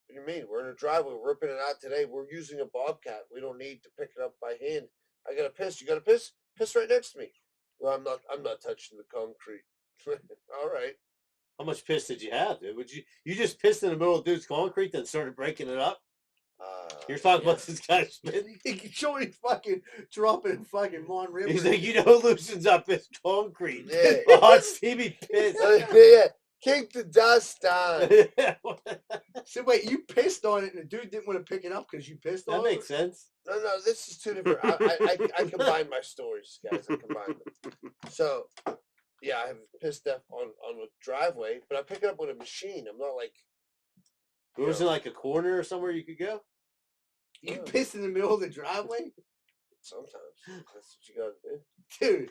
what do you mean? We're in a driveway. We're ripping it out today. We're using a bobcat. We don't need to pick it up by hand. I got to piss. You got to piss? Piss right next to me. Well, I'm not touching the concrete. All right. How much piss did you have, dude? You just pissed in the middle of dude's concrete, then started breaking it up? You're talking about this guy spitting? He's showing fucking dropping fucking Mon River. He's like, who loosens up his concrete? Yeah. Oh, Stevie pissed. Yeah. Kick the dust on. So wait, you pissed on it and the dude didn't want to pick it up because you pissed on it? That makes sense. No, this is two different. I combine my stories, guys. I combine them. So, yeah, I have pissed up on a driveway, but I pick it up with a machine. I'm not like. Was it like a corner or somewhere you could go? You pissed in the middle of the driveway? Sometimes. That's what you gotta do.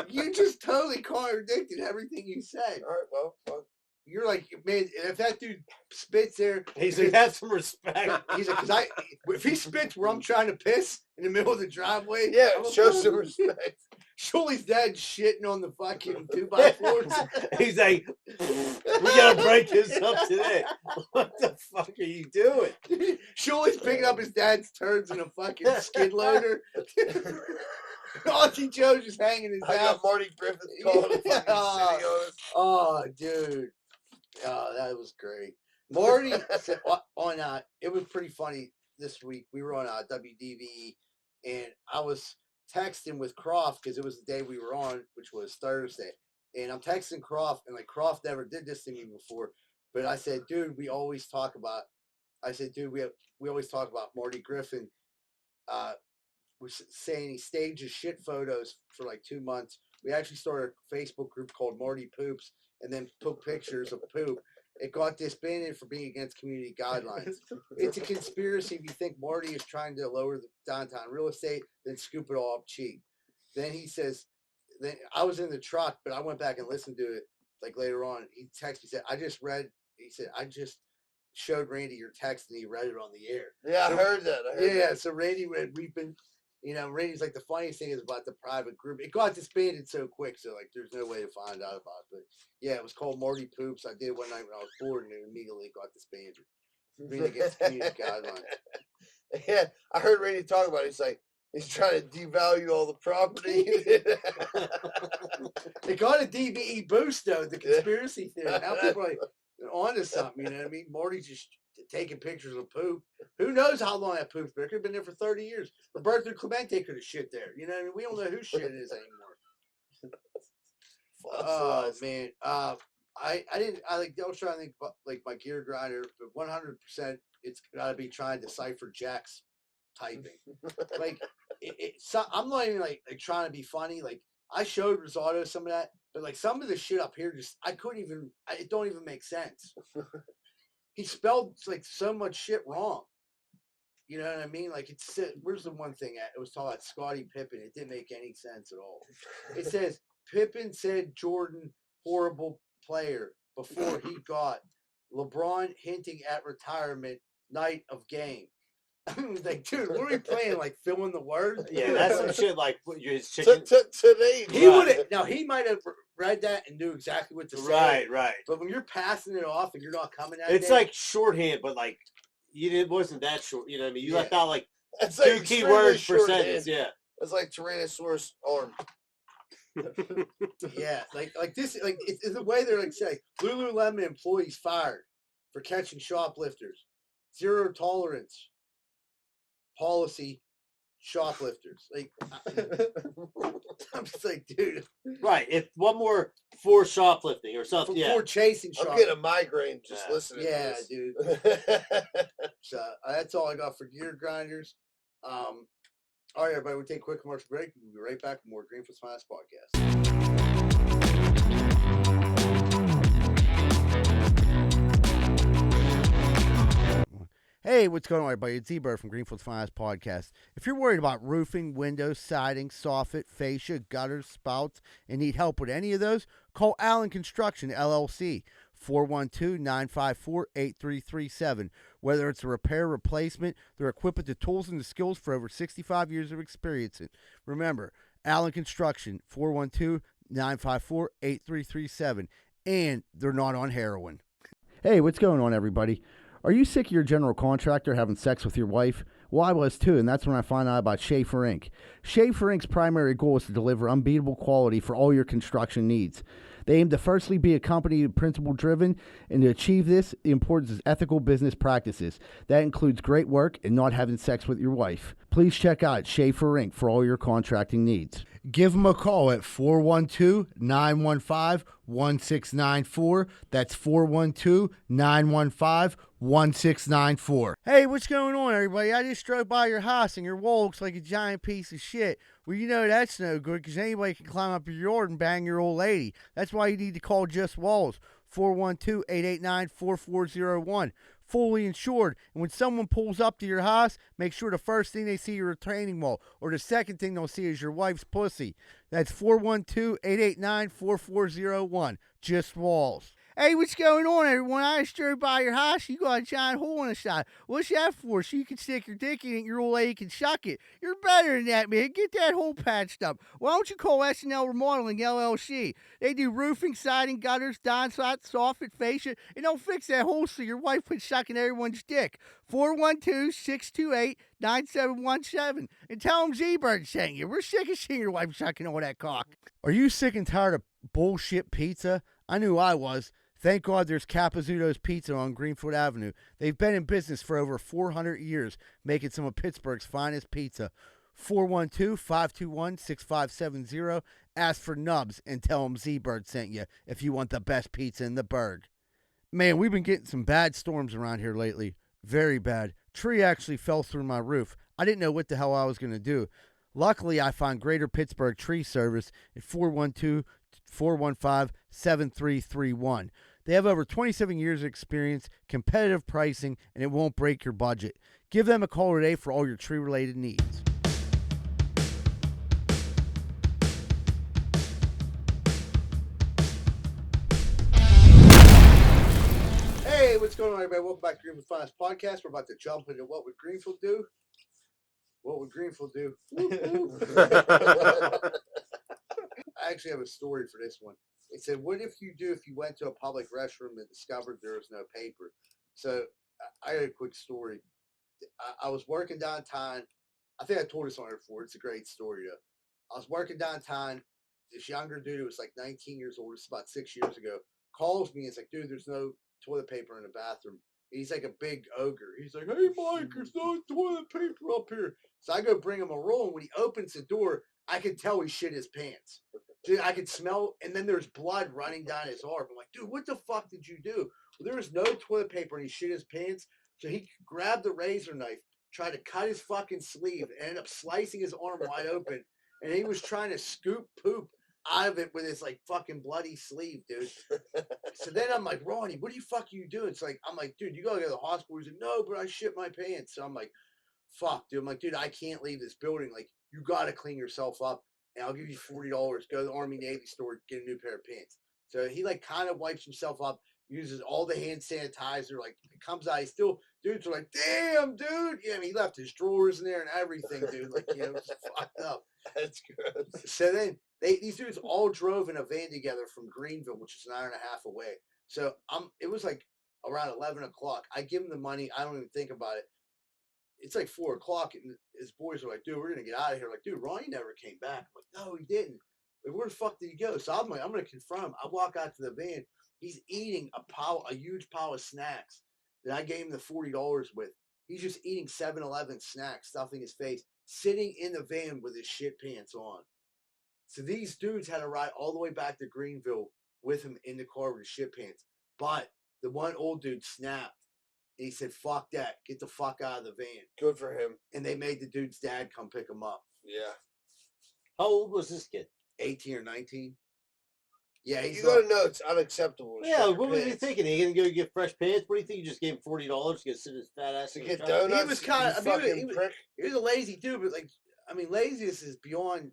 Dude, you just totally contradicted everything you said. All right, well. You're like, man, if that dude spits there. He's like, have some respect. He's like, because if he spits where I'm trying to piss in the middle of the driveway. Yeah, show some respect. Shuley's dad shitting on the fucking 2x4s. He's like, we gotta break this up today. What the fuck are you doing? Shuley's picking up his dad's turds in a fucking skid loader. Auntie Joe's just hanging his I got Marty Griffith calling the fucking city on us. Oh, dude. Oh, that was great. Marty said it was pretty funny this week. We were on WDV, and I was texting with Croft because it was the day we were on, which was Thursday. And I'm texting Croft, and like Croft never did this to me before. But I said, dude, we always talk about Marty Griffin. Was saying he stages shit photos for like 2 months. We actually started a Facebook group called Marty Poops, and then took pictures of poop. It got disbanded for being against community guidelines. It's a conspiracy if you think Marty is trying to lower the downtown real estate, then scoop it all up cheap. Then he says, then I was in the truck, but I went back and listened to it like later on. He texted me, said, I just showed Randy your text and he read it on the air. Yeah, I heard that. So Randy read, we've been You know, Randy's like, the funniest thing is about the private group. It got disbanded so quick, so like, there's no way to find out about it. But yeah, it was called Marty Poops. I did it one night when I was bored, and it immediately got disbanded. Being against community guidelines. Yeah, I heard Randy talk about it. He's like, he's trying to devalue all the property. It got a DVE boost though, the conspiracy theory. Now people are like onto something, you know what I mean? Marty's just taking pictures of poop. Who knows how long that poop's been? It could have been there for 30 years. Roberto Clemente could have shit there. You know what I mean? We don't know whose shit it is anymore. Oh man. I was trying to think about like my gear grinder, but 100% it's gotta be trying to decipher Jack's typing. Like I'm not even like trying to be funny. Like I showed Rosado some of that, but like some of the shit up here just it don't even make sense. He spelled like so much shit wrong. You know what I mean? Like where's the one thing at? It was talking about Scottie Pippen. It didn't make any sense at all. It says Pippen said Jordan horrible player before he got LeBron hinting at retirement night of game. I was like, dude, what are we playing? Like filling the words? Yeah, that's some shit like your chicken. Today, he would have. Now he might have read that and knew exactly what to say. Right. But when you're passing it off and you're not coming at it's like shorthand, but like it wasn't that short. You know what I mean? You left out like that's two like key words per sentence. Yeah, it's like Tyrannosaurus arm. Yeah, like this, like it's the way they're like saying Lululemon employees fired for catching shoplifters, zero tolerance policy, shoplifters. Like I'm just like, dude, right? If one more for shoplifting or something, for chasing. I'm getting a migraine just listening. Yeah, to this. dude. So that's all I got for gear grinders. All right, everybody, we'll take a quick commercial break. We'll be right back with more Greenfield Smiles podcast. Hey, what's going on, everybody? It's Z-Bird from Greenfield Smiles podcast. If you're worried about roofing, windows, siding, soffit, fascia, gutters, spouts, and need help with any of those, call Allen Construction, LLC. 412-954-8337. Whether it's a repair, replacement, they're equipped with the tools and the skills for over 65 years of experience. Remember, Allen Construction, 412-954-8337. And they're not on heroin. Hey, what's going on, everybody? Are you sick of your general contractor having sex with your wife? Well, I was too, and that's when I found out about Schaefer Inc. Schaefer Inc.'s primary goal is to deliver unbeatable quality for all your construction needs. They aim to firstly be a company principle-driven, and to achieve this, the importance is ethical business practices. That includes great work and not having sex with your wife. Please check out Schaefer Inc. for all your contracting needs. Give them a call at 412-915-1694. That's 412-915-1694. Hey, what's going on, everybody? I just drove by your house and your wall looks like a giant piece of shit. Well, you know that's no good because anybody can climb up your yard and bang your old lady. That's why you need to call Just Walls, 412-889-4401. Fully insured. And when someone pulls up to your house, make sure the first thing they see is your retaining wall, or the second thing they'll see is your wife's pussy. That's 412-889-4401. Just Walls. Hey, what's going on, everyone? I just drove by your house. You got a giant hole in the side. What's that for? So you can stick your dick in it and your old lady can suck it. You're better than that, man. Get that hole patched up. Why don't you call S&L Remodeling, LLC? They do roofing, siding, gutters, downspouts, soffit, fascia, and they'll fix that hole so your wife quits sucking everyone's dick. 412-628-9717. And tell them Z-Bird sent you. We're sick of seeing your wife sucking all that cock. Are you sick and tired of bullshit pizza? I knew I was. Thank God there's Capizzuto's Pizza on Greenfield Avenue. They've been in business for over 400 years, making some of Pittsburgh's finest pizza. 412-521-6570. Ask for Nubs and tell them Z-Bird sent you if you want the best pizza in the burg. Man, we've been getting some bad storms around here lately. Very bad. Tree actually fell through my roof. I didn't know what the hell I was going to do. Luckily, I found Greater Pittsburgh Tree Service at 412-415-7331. They have over 27 years of experience, competitive pricing, and it won't break your budget. Give them a call today for all your tree-related needs. Hey, what's going on, everybody? Welcome back to Greenfield Finance Podcast. We're about to jump into what would Greenfield do. What would Greenfield do? I actually have a story for this one. It said, what if you went to a public restroom and discovered there was no paper? So I got a quick story. I was working downtown. I think I told this on here before. It's a great story, though. I was working downtown. This younger dude who was like 19 years old, this is about 6 years ago, calls me and is like, dude, there's no toilet paper in the bathroom. He's like a big ogre. He's like, hey, Mike, there's no toilet paper up here. So I go bring him a roll, and when he opens the door, I could tell he shit his pants. Dude, I could smell, and then there's blood running down his arm. I'm like, dude, what the fuck did you do? Well, there was no toilet paper, and he shit his pants. So he grabbed the razor knife, tried to cut his fucking sleeve, and ended up slicing his arm wide open. And he was trying to scoop poop out of it with his like fucking bloody sleeve, dude. So then I'm like, Ronnie, what the fuck are you doing? It's like, I'm like, dude, you gotta go to the hospital. He's like, no, but I shit my pants. So I'm like, fuck, dude. I'm like, dude, I can't leave this building. Like, you gotta clean yourself up, and I'll give you $40. Go to the Army Navy store, get a new pair of pants. So he like kind of wipes himself up, uses all the hand sanitizer. Like, it comes out, he's still, dudes are like, damn, dude. Yeah, I mean, he left his drawers in there and everything, dude. Like, you know, it's fucked up. That's gross. So then these dudes all drove in a van together from Greenfield, which is an hour and a half away. So it was like around 11 o'clock. I give him the money. I don't even think about it. It's like 4 o'clock, and his boys are like, dude, we're going to get out of here. Like, dude, Ronnie never came back. I'm like, no, he didn't. Like, where the fuck did he go? So I'm like, I'm going to confront him. I walk out to the van. He's eating a huge pile of snacks that I gave him the $40 with. He's just eating 7-Eleven snacks, stuffing his face, sitting in the van with his shit pants on. So these dudes had to ride all the way back to Greenville with him in the car with his shit pants. But the one old dude snapped. And he said, fuck that. Get the fuck out of the van. Good for him. And they made the dude's dad come pick him up. Yeah. How old was this kid? 18 or 19. Yeah, You gotta know it's unacceptable. Yeah, what was he thinking? He gonna go get fresh pants? What do you think? You just gave him $40 to get sit his fat ass to in get the truck? donuts? He was kind of, prick. He was a lazy dude, but like, I mean, laziness is beyond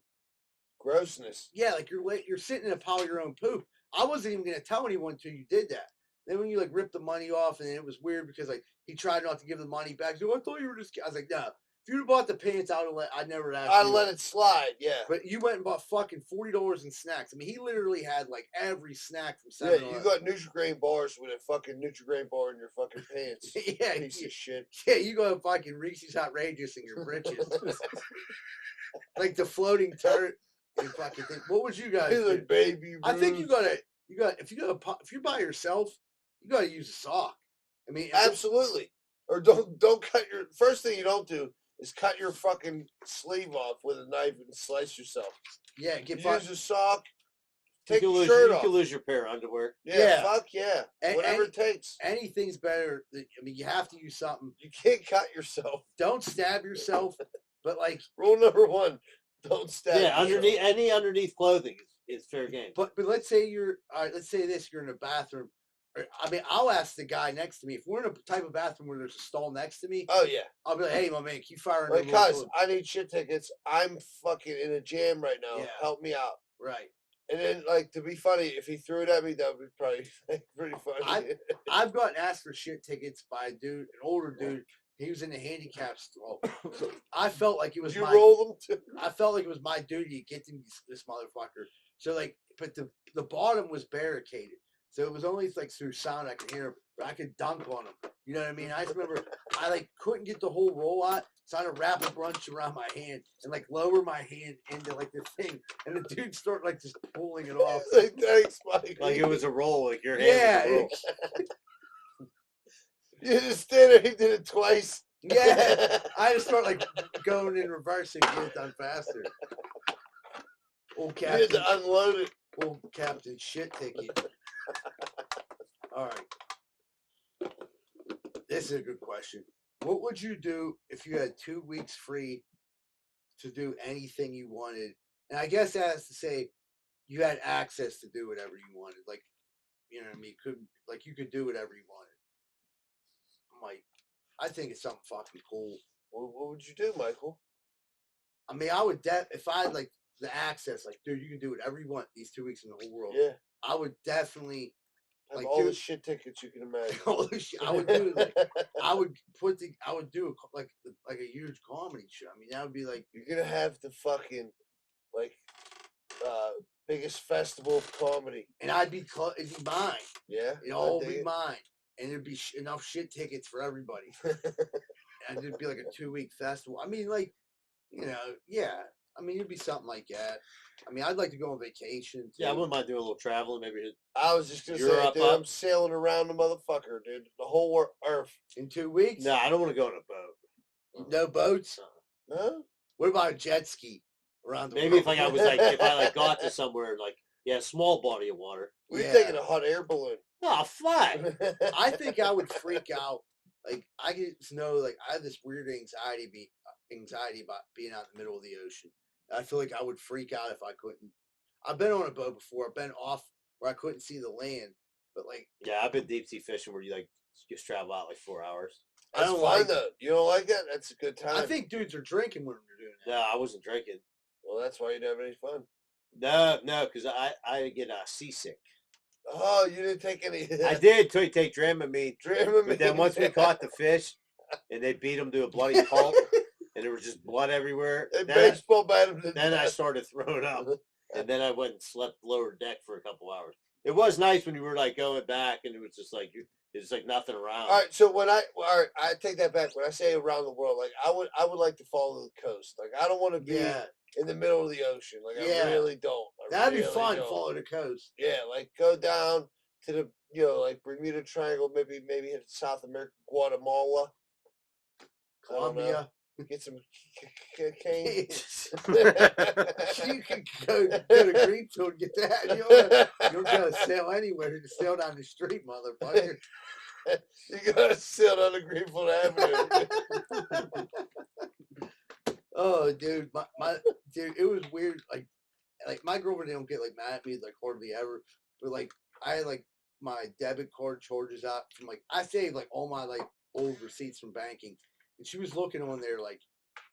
grossness. Yeah, like you're sitting in a pile of your own poop. I wasn't even gonna tell anyone until you did that. Then when you like ripped the money off, and it was weird because like he tried not to give the money back. So I thought you were just. I was like, no. If you'd have bought the pants, I'd never asked. I'd let it slide. Yeah. But you went and bought fucking $40 in snacks. I mean, he literally had like every snack from 7-Eleven. Yeah, you got Nutri-Grain bars with a fucking Nutri-Grain bar in your fucking pants. Yeah, piece of shit. Yeah, you got fucking Reese's Outrageous in your britches, like the floating turret. You fucking think. What would you guys do? Like baby. I think you gotta if you're by yourself, you gotta use a sock. I mean, absolutely. Or don't cut your first thing you don't do is cut your fucking sleeve off with a knife and slice yourself. Yeah, use a sock. Take your shirt shirt off. off. You can lose your pair of underwear. Yeah, fuck yeah. Whatever it takes. Anything's better. I mean, you have to use something. You can't cut yourself. Don't stab yourself. But like rule number 1, don't stab. Yeah, yourself. underneath clothing is fair game. But let's say you're all right. Let's say you're in a bathroom. I mean, I'll ask the guy next to me if we're in a type of bathroom where there's a stall next to me. Oh yeah, I'll be like, "Hey, my man, can you fire?" Like, cuz I need shit tickets. I'm fucking in a jam right now. Yeah. Help me out. Right. And then, like, to be funny, if he threw it at me, that would be probably pretty funny. I've gotten asked for shit tickets by a dude, an older dude. He was in the handicap stall. So I felt like it was roll them too? I felt like it was my duty to get to this motherfucker. So like, but the bottom was barricaded. So it was only like through sound I could hear him, but I could dunk on him. You know what I mean? I just remember I like couldn't get the whole roll out, so I had to wrap a bunch around my hand and like lower my hand into like the thing, and the dude started like just pulling it off. Like, thanks, Mike. Like it was a roll, like your hand was a roll. You just did it. He did it twice. Yeah, I just start like going in reverse and get it done faster. Old You Captain, had to unload it. Old Captain shit ticket. All right. This is a good question. What would you do if you had 2 weeks free to do anything you wanted? And I guess that has to say you had access to do whatever you wanted. Like, you know what I mean? You could do whatever you wanted. I'm like, I think it's something fucking cool. What would you do, Michael? I mean, I would if I had like the access, like, dude, you can do whatever you want these 2 weeks in the whole world. Yeah. I would definitely Have Like, all the dude, shit tickets you can imagine. all the shit I would do. Like, I would do like a huge comedy show. I mean, that would be like You're gonna have the fucking like biggest festival of comedy. and it'd be mine. Yeah, It'd all be mine, and there'd be enough shit tickets for everybody. And it'd be like a 2-week festival. I mean, like, you know, yeah. I mean, it'd be something like that. I mean, I'd like to go on vacation. Too. Yeah, I wouldn't mind doing a little traveling. Maybe I was just gonna say, Europe, dude, I'm sailing around the motherfucker, dude. The whole earth in 2 weeks. No, I don't want to go on a boat. No boats. No. What about a jet ski around the Maybe world? if like I was like if I like got to somewhere like small body of water. We're taking a hot air balloon. Oh fuck! I think I would freak out. Like I just know, like I have this weird anxiety about being out in the middle of the ocean. I feel like I would freak out if I couldn't. I've been on a boat before. I've been off where I couldn't see the land, but like yeah, I've been deep sea fishing where you like just travel out like 4 hours. That's I don't fine like though. You don't like that? That's a good time. I think dudes are drinking when they're doing that. No, I wasn't drinking. Well, that's why you didn't have any fun. No, because I get seasick. Oh, you didn't take any. I did take Dramamine. Dramamine. But then once we caught the fish, and they beat them to a bloody pulp, and there was just blood everywhere. They baseball bat him to Then I death. started throwing up, and then I went and slept lower deck for a couple hours. It was nice when you were like going back, and it was just like it's like nothing around. All right, so I take that back. When I say around the world, like I would like to follow the coast. Like I don't want to be in the middle of the ocean. Like I really don't. That'd be fun. Follow the coast. Yeah, like go down to the like Bermuda Triangle, maybe hit South America, Guatemala, Colombia. Get some cocaine. You can go to Greenfield and get that. You're gonna sail anywhere. You can sail down the street, motherfucker. You gotta sail down the Greenfield Avenue. Oh, dude, my dude, it was weird. Like my girlfriend don't get like mad at me like hardly ever, but like I had like my debit card charges out from like I saved like all my like old receipts from banking, and she was looking on there like,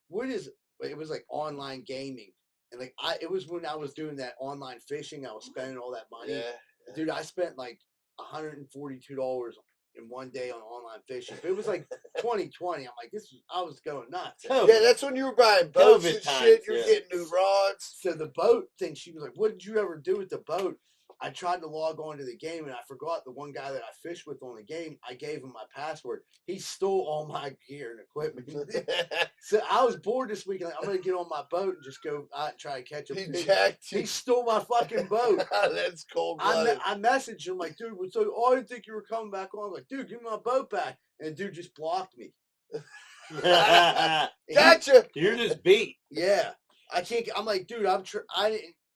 what is it was like online gaming, and like it was when I was doing that online fishing, I was spending all that money. Yeah. Dude, I spent like $142 in one day on online fishing. But it was like 2020. I'm like, I was going nuts. Yeah, that's when you were buying boats and shit. You're getting new rods. So the boat thing, she was like, what did you ever do with the boat? I tried to log on to the game and I forgot the one guy that I fished with on the game. I gave him my password. He stole all my gear and equipment. So I was bored this week. Like, I'm going to get on my boat and just go out and try to catch a fish. He stole my fucking boat. That's cold blooded. I messaged him like, dude, I didn't think you were coming back on. I'm like, dude, give me my boat back. And the dude just blocked me. Gotcha. You're just beat. Yeah. I can't. I'm like, dude,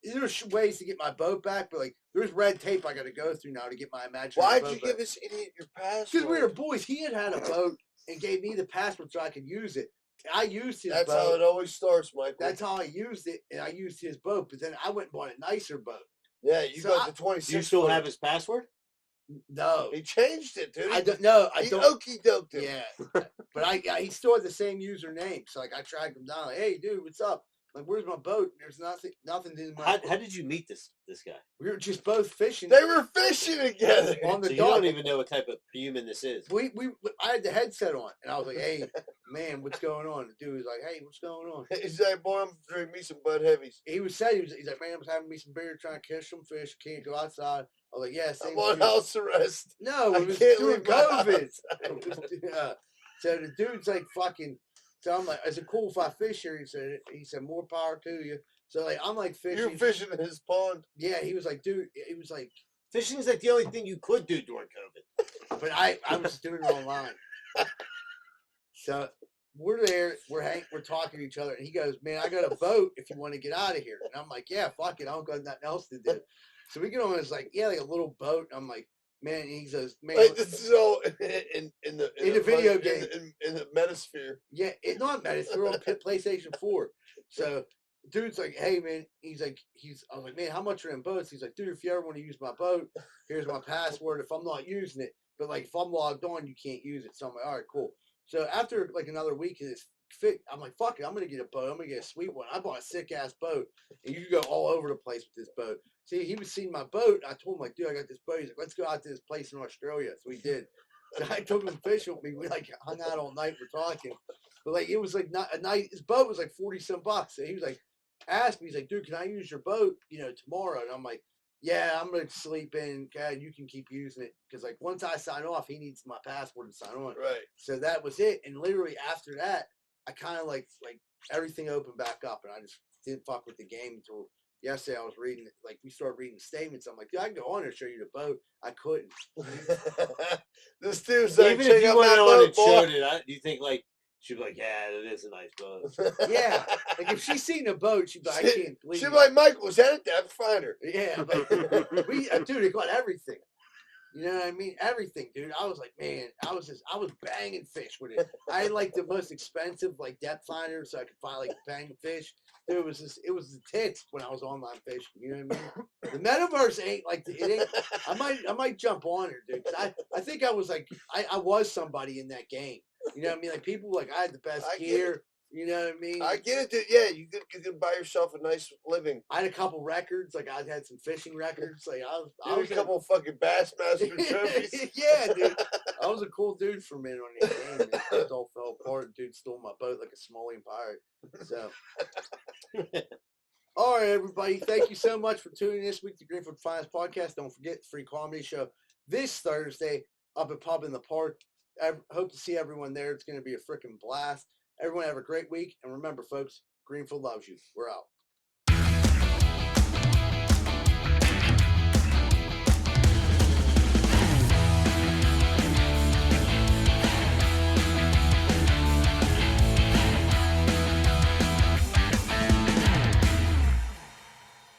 there's ways to get my boat back, but like, there's red tape I got to go through now to get my imaginary boat Why'd you give this idiot your password? Because we were boys. He had a boat and gave me the password so I could use it. I used his boat. That's how it always starts, Michael. That's how I used it, and I used his boat. But then I went and bought a nicer boat. Yeah, you got the 26. Do you still have his password? No. He changed it, dude. I don't know. He okey-doked him. Yeah. But he still had the same username. So like I tracked him down. Like, hey, dude, what's up? Like, where's my boat? There's nothing in my How did you meet this guy? We were just both fishing. They were fishing together. On the so you dock. don't even know what type of human this is. I had the headset on, and I was like, hey, man, what's going on? The dude was like, hey, what's going on? He's like, boy, I'm drinking me some Bud Heavies. He's like, man, I'm having me some beer, trying to catch some fish. Can't go outside. I was like, yeah, same I'm on house arrest. No, I it was can't during leave my COVID. house. Yeah. So the dude's like fucking. So I'm like, is it cool if I fish here? He said, more power to you. So like, I'm like fishing. You're fishing in his pond. Yeah, he was like, dude, he was like, fishing is like the only thing you could do during COVID. But I was doing it online. So we're there, we're talking to each other, and he goes, man, I got a boat if you want to get out of here. And I'm like, yeah, fuck it, I don't got nothing else to do. So we get on, it's like, yeah, like a little boat. And I'm like, man, and he says, man, like this is all in the video game, in the Metasphere. Yeah, it's not Metasphere. We're on PlayStation 4. So dude's like, hey man, I was like, man, how much are in boats? He's like, dude, if you ever want to use my boat, here's my password. If I'm not using it, but like if I'm logged on, you can't use it. So I'm like, all right, cool. So after like another week of this I'm like, fuck it, I'm gonna get a boat. I'm gonna get a sweet one. I bought a sick ass boat, and you can go all over the place with this boat. See, he was seeing my boat. I told him like, dude, I got this boat. He's like, let's go out to this place in Australia. So we did. So I took him fishing with me. We like hung out all night. We're talking, but like it was like not a night. His boat was like $40-some. And he was like, asked me, he's like, dude, can I use your boat? Tomorrow. And I'm like, yeah, I'm gonna sleep in. God, you can keep using it because like once I sign off, he needs my passport to sign on. Right. So that was it. And literally after that, I kind of like everything opened back up, and I just didn't fuck with the game until yesterday. I was reading like we started reading the statements. I'm like, dude, I can go on and show you the boat. I couldn't. This dude's like, Even check if you out went my on boat, and boy. showed it, do you think like she'd be like, yeah, that is a nice boat? Yeah, like if she's seen the boat, she'd be like, I can't believe. She'd be like, Michael, was that a depth finder? Yeah, but dude, it got everything. You know what I mean? Everything, dude. I was like, man, I was banging fish with it. I had like the most expensive like depth finder, so I could find like bang fish. Dude, it was the tits when I was online fishing. You know what I mean? The metaverse ain't like it ain't. I might jump on her, dude. 'Cause I think I was like I was somebody in that game. You know what I mean? Like people like I had the best gear. You know what I mean? I get it, dude. Yeah, you could buy yourself a nice living. I had a couple records. Like I had some fishing records. Like I was a couple of fucking Bassmaster trophies. Yeah, dude. I was a cool dude for a minute on that game. And it just all fell apart. Dude stole my boat like a Somalian pirate. So, all right, everybody. Thank you so much for tuning in this week to Greenfield Finance Podcast. Don't forget the free comedy show this Thursday up at Pub in the Park. I hope to see everyone there. It's going to be a freaking blast. Everyone have a great week. And remember, folks, Greenfield loves you. We're out.